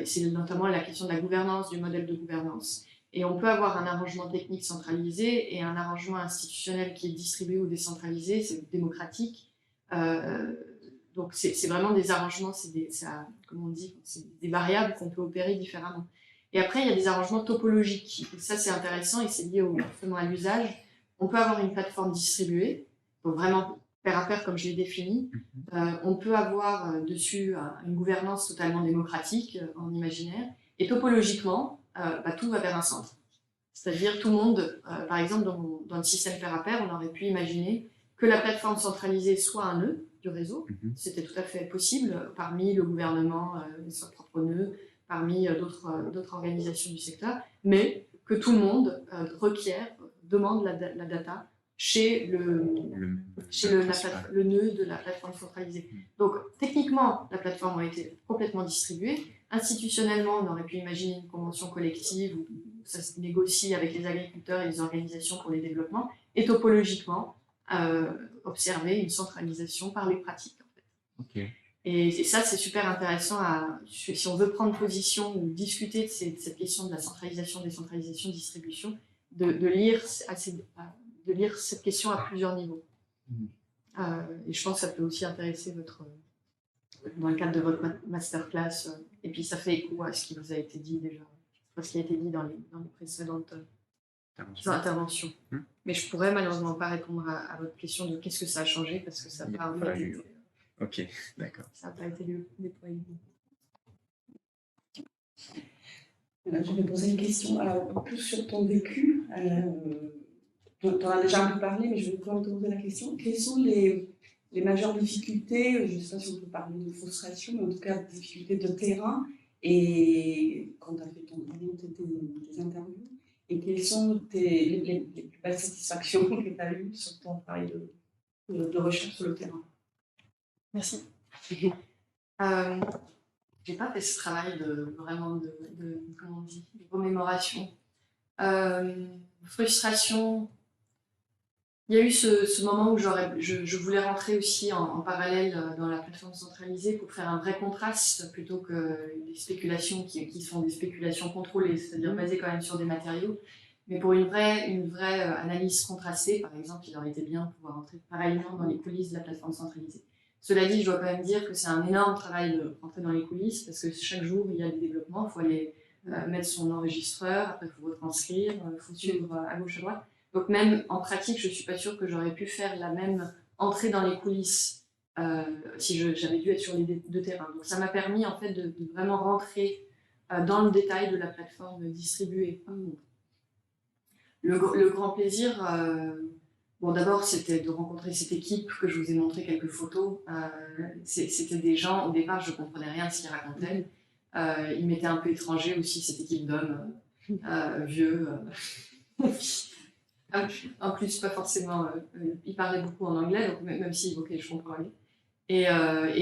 C'est notamment la question de la gouvernance, du modèle de gouvernance. Et on peut avoir un arrangement technique centralisé et un arrangement institutionnel qui est distribué ou décentralisé, c'est démocratique. Donc c'est vraiment des arrangements, comme on dit, c'est des variables qu'on peut opérer différemment. Et après, il y a des arrangements topologiques. Et ça, c'est intéressant et c'est lié justement à l'usage. On peut avoir une plateforme distribuée, donc vraiment pair à pair comme je l'ai défini. On peut avoir dessus une gouvernance totalement démocratique en imaginaire. Et topologiquement, tout va vers un centre. C'est-à-dire tout le monde, par exemple dans le système pair à pair, on aurait pu imaginer que la plateforme centralisée soit un nœud du réseau. C'était tout à fait possible parmi le gouvernement, son propre nœud, parmi d'autres organisations du secteur, mais que tout le monde demande la data chez le nœud de la plateforme centralisée. Donc, techniquement, la plateforme a été complètement distribuée. Institutionnellement, on aurait pu imaginer une convention collective où ça se négocie avec les agriculteurs et les organisations pour les développements. Et topologiquement, observer une centralisation par les pratiques. En fait. Okay. Et ça, c'est super intéressant si on veut prendre position ou discuter de cette question de la centralisation, décentralisation, distribution, de lire cette question à plusieurs niveaux. Et je pense que ça peut aussi intéresser dans le cadre de votre masterclass. Et puis ça fait écho à ce qui vous a été dit déjà, à ce qui a été dit dans les précédentes interventions. Mais je pourrais malheureusement pas répondre à votre question de qu'est-ce que ça a changé parce que ça n'a pas été. Ok, d'accord. Ça n'a pas été déployé. Je vais poser une question plus sur ton vécu. Tu en as déjà un peu parlé, mais je vais pouvoir te poser la question. Quelles sont les majeures difficultés, je ne sais pas si on peut parler de frustration, mais en tout cas de difficultés de terrain, et quand tu as fait tes interviews, et quelles sont les plus belles satisfactions que tu as eues sur ton travail de recherche sur le terrain? Merci. J'ai pas fait ce travail de comment on dit, de remémoration. Frustration. Il y a eu ce moment où je voulais rentrer aussi en parallèle dans la plateforme centralisée pour faire un vrai contraste plutôt que des spéculations qui sont des spéculations contrôlées, c'est-à-dire basées quand même sur des matériaux. Mais pour une vraie analyse contrastée, par exemple, il aurait été bien de pouvoir rentrer parallèlement dans les coulisses de la plateforme centralisée. Cela dit, je dois quand même dire que c'est un énorme travail de rentrer dans les coulisses parce que chaque jour, il y a des développements, il faut aller mettre son enregistreur, après il faut retranscrire, il faut suivre à gauche, à droite. Donc même en pratique, je ne suis pas sûre que j'aurais pu faire la même entrée dans les coulisses si j'avais dû être sur les deux terrains. Donc ça m'a permis en fait de vraiment rentrer dans le détail de la plateforme distribuée. Le grand plaisir, d'abord c'était de rencontrer cette équipe que je vous ai montré quelques photos. C'était des gens, au départ je ne comprenais rien de ce qu'ils racontaient. Ils m'étaient un peu étrangers aussi, cette équipe d'hommes vieux. En plus, pas forcément, ils parlaient beaucoup en anglais, donc même si, ok, je comprenais. Et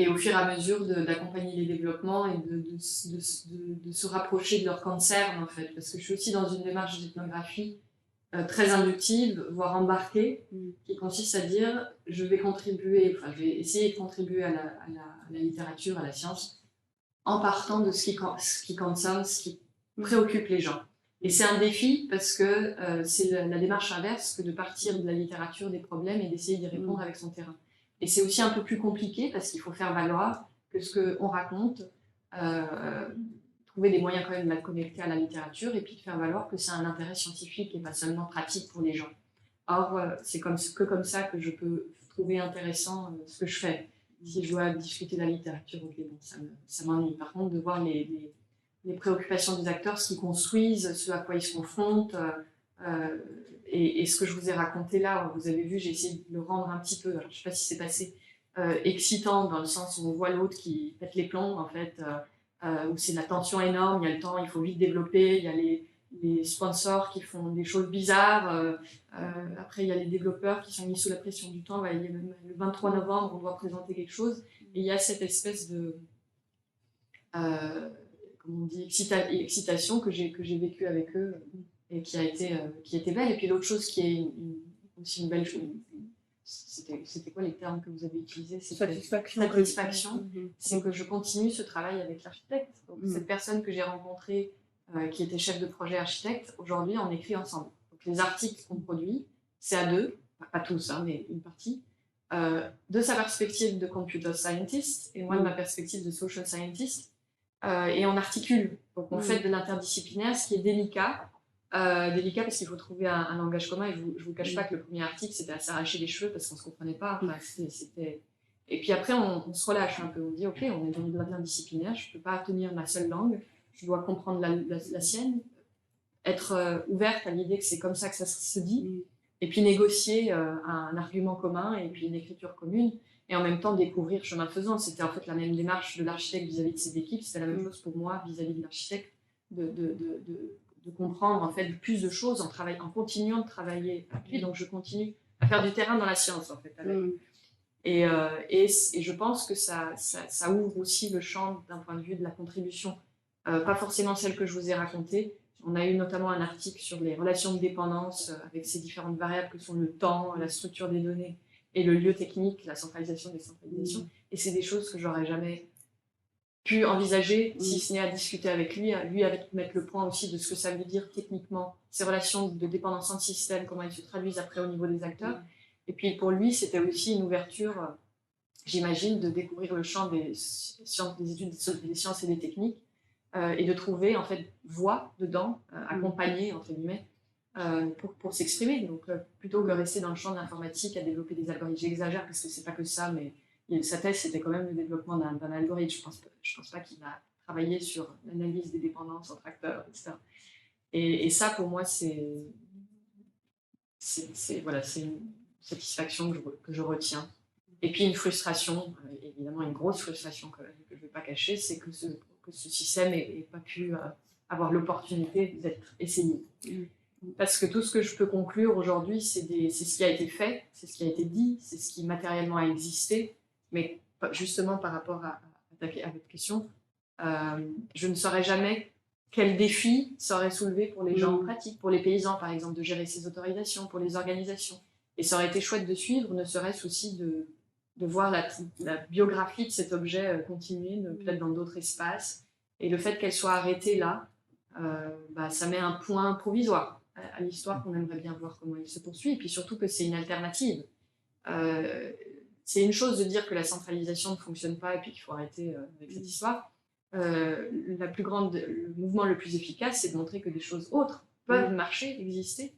au fur et à mesure d'accompagner les développements et de se rapprocher de leurs concerns, en fait. Parce que je suis aussi dans une démarche d'ethnographie très inductive, voire embarquée, qui consiste à dire je vais essayer de contribuer à la littérature, à la science, en partant de ce qui concerne, ce qui préoccupe les gens. Et c'est un défi parce que c'est la démarche inverse que de partir de la littérature des problèmes et d'essayer d'y répondre avec son terrain. Et c'est aussi un peu plus compliqué parce qu'il faut faire valoir que ce qu'on raconte, trouver des moyens quand même de la connecter à la littérature et puis de faire valoir que c'est un intérêt scientifique et pas seulement pratique pour les gens. Or, c'est comme ça que je peux trouver intéressant ce que je fais. Si je dois discuter de la littérature, ok, bon, ça m'ennuie. Par contre, de voir les préoccupations des acteurs, ce qu'ils construisent, ce à quoi ils se confrontent, et ce que je vous ai raconté là, vous avez vu, j'ai essayé de le rendre un petit peu, alors, je ne sais pas si c'est passé, excitant dans le sens où on voit l'autre qui pète les plombs, en fait, où c'est la tension énorme, il y a le temps, il faut vite développer, il y a les sponsors qui font des choses bizarres, après il y a les développeurs qui sont mis sous la pression du temps, il y a le 23 novembre, on doit présenter quelque chose, et il y a cette espèce de comment on dit, excitation que j'ai vécue avec eux et qui a été belle. Et puis l'autre chose qui est aussi une belle chose, c'était quoi les termes que vous avez utilisés? Satisfaction. C'est que je continue ce travail avec l'architecte. Donc, cette personne que j'ai rencontrée, qui était chef de projet architecte, aujourd'hui on écrit ensemble. Donc les articles qu'on produit, c'est à deux, pas tous, hein, mais une partie, de sa perspective de computer scientist et moi de ma perspective de social scientist. Et on articule. Donc on fait de l'interdisciplinaire, ce qui est délicat. Délicat parce qu'il faut trouver un langage commun. Et je ne vous cache pas que le premier article, c'était à s'arracher les cheveux parce qu'on ne se comprenait pas. Enfin, Et puis après, on se relâche un peu. On dit, OK, on est dans de l'interdisciplinaire, je ne peux pas tenir ma seule langue. Je dois comprendre la sienne, être ouverte à l'idée que c'est comme ça que ça se dit, et puis négocier un argument commun et puis une écriture commune. Et en même temps découvrir chemin faisant. C'était en fait la même démarche de l'architecte vis-à-vis de ses équipes, c'était la même chose pour moi vis-à-vis de l'architecte, de comprendre en fait plus de choses en continuant de travailler avec lui. Donc je continue à faire du terrain dans la science en fait. Et je pense que ça ouvre aussi le champ d'un point de vue de la contribution, pas forcément celle que je vous ai racontée. On a eu notamment un article sur les relations de dépendance avec ces différentes variables que sont le temps, la structure des données, et le lieu technique, la centralisation, décentralisation. Et c'est des choses que j'aurais jamais pu envisager, si ce n'est à discuter avec lui, à mettre le point aussi de ce que ça veut dire techniquement, ces relations de dépendance en système, comment elles se traduisent après au niveau des acteurs. Et puis pour lui, c'était aussi une ouverture, j'imagine, de découvrir le champ des études des sciences et des techniques, et de trouver en fait voie dedans, accompagner entre guillemets, pour s'exprimer. Donc, plutôt que de rester dans le champ de l'informatique à développer des algorithmes, j'exagère parce que c'est pas que ça, mais sa thèse c'était quand même le développement d'un algorithme. Je pense pas qu'il a travaillé sur l'analyse des dépendances entre acteurs, etc. Et ça, pour moi, c'est une satisfaction que je retiens. Et puis une frustration, évidemment une grosse frustration que je ne vais pas cacher, c'est que ce système n'ait pas pu avoir l'opportunité d'être essayé. Parce que tout ce que je peux conclure aujourd'hui, c'est ce qui a été fait, c'est ce qui a été dit, c'est ce qui matériellement a existé. Mais justement, par rapport à votre question, je ne saurais jamais quel défi serait soulevé pour les gens en pratique, pour les paysans, par exemple, de gérer ces autorisations, pour les organisations. Et ça aurait été chouette de suivre, ne serait-ce aussi de voir la biographie de cet objet continuer, peut-être dans d'autres espaces. Et le fait qu'elle soit arrêtée là, ça met un point provisoire à l'histoire qu'on aimerait bien voir comment elle se poursuit, et puis surtout que c'est une alternative. C'est une chose de dire que la centralisation ne fonctionne pas et puis qu'il faut arrêter avec cette histoire. Le mouvement le plus efficace, c'est de montrer que des choses autres peuvent marcher, exister.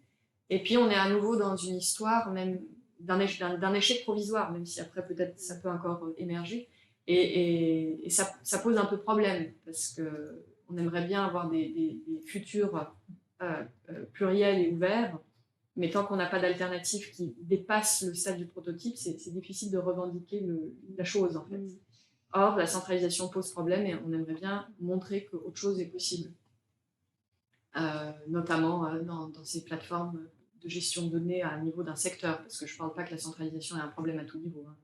Et puis on est à nouveau dans une histoire même d'un échec provisoire, même si après peut-être ça peut encore émerger. Et ça pose un peu problème, parce qu'on aimerait bien avoir des futurs pluriels et ouverts, mais tant qu'on n'a pas d'alternative qui dépasse le stade du prototype, c'est difficile de revendiquer la chose en fait. Or, la centralisation pose problème et on aimerait bien montrer qu'autre chose est possible, notamment dans ces plateformes de gestion de données à un niveau d'un secteur, parce que je ne parle pas que la centralisation est un problème à tout niveau, hein.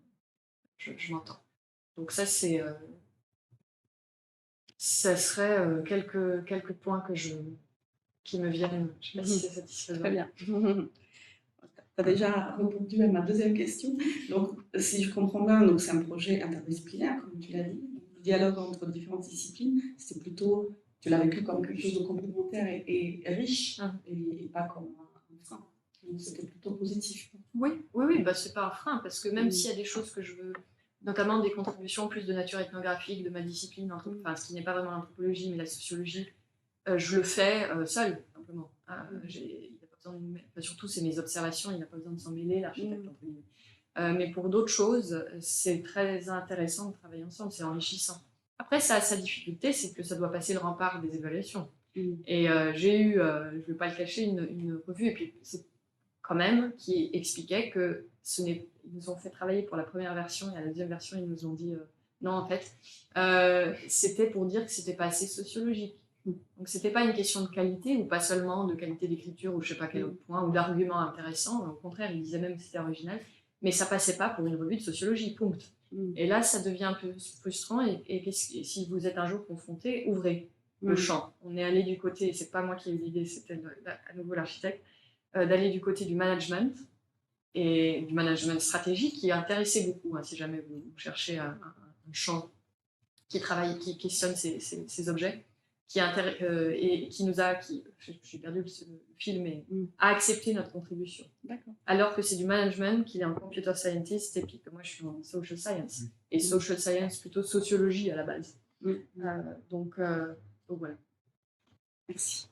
Je m'entends. Donc ça, ça serait quelques points qui me viennent. Je ne sais pas si c'est satisfaisant. Très bien. Tu as déjà répondu à ma deuxième question. Donc, si je comprends bien, donc c'est un projet interdisciplinaire, comme tu l'as dit. Le dialogue entre différentes disciplines, c'est plutôt, tu l'as vécu comme quelque chose de complémentaire et riche, et pas comme un frein. Donc, c'était plutôt positif. Oui, bah, c'est pas un frein, parce que même s'il y a des choses que je veux, notamment des contributions plus de nature ethnographique, de ma discipline, enfin, ce qui n'est pas vraiment l'anthropologie, mais la sociologie, je le fais seule, simplement. Il a pas besoin surtout, c'est mes observations, il n'a pas besoin de s'en mêler, l'architecte, entre guillemets. Mais pour d'autres choses, c'est très intéressant de travailler ensemble, c'est enrichissant. Après, ça a sa difficulté, c'est que ça doit passer le rempart des évaluations. Et j'ai eu, je ne vais pas le cacher, une revue, et puis c'est quand même, qui expliquait que ils nous ont fait travailler pour la première version, et à la deuxième version, ils nous ont dit non, en fait, c'était pour dire que c'était pas assez sociologique. Donc, c'était pas une question de qualité, ou pas seulement de qualité d'écriture, ou je sais pas quel autre point, ou d'arguments intéressants. Au contraire, ils disaient même que c'était original, mais ça passait pas pour une revue de sociologie, punct. Et là, ça devient un peu frustrant, et si vous êtes un jour confronté, ouvrez le champ. On est allé du côté, c'est pas moi qui ai eu l'idée, c'était à nouveau l'architecte, d'aller du côté du management, et du management stratégique, qui intéressait beaucoup, si jamais vous cherchez un champ qui travaille, qui questionne ces objets, et qui nous a, j'ai perdu le fil, mais a accepté notre contribution. Alors que c'est du management, qu'il est en computer scientist, et puis que moi je suis en social science. Et social science, plutôt sociologie à la base. Donc voilà. Merci.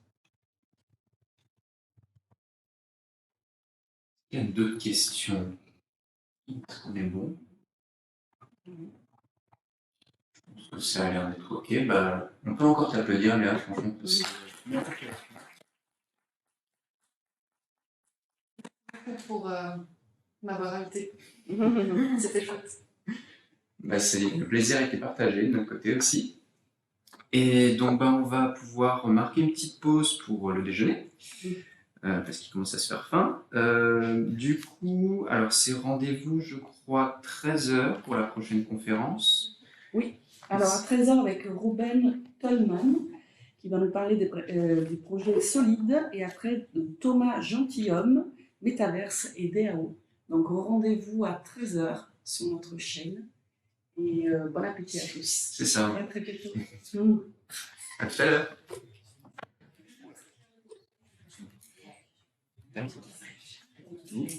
Il y a d'autres questions. On est bon. Je pense que ça a l'air d'être OK. Bah, on peut encore t'applaudir, Léa, franchement. Pour m'avoir invité. C'était chouette. Bah, le plaisir a été partagé de notre côté aussi. Et donc, bah, on va pouvoir marquer une petite pause pour le déjeuner. Parce qu'il commence à se faire faim. Du coup, alors c'est rendez-vous, je crois, 13h pour la prochaine conférence. Oui, alors à 13h avec Ruben Tolman, qui va nous parler des projets solides, et après de Thomas Gentilhomme, Métaverse et DAO. Donc rendez-vous à 13h sur notre chaîne. Et bon appétit à tous. C'est ça. À très bientôt. À tout à l'heure. Merci.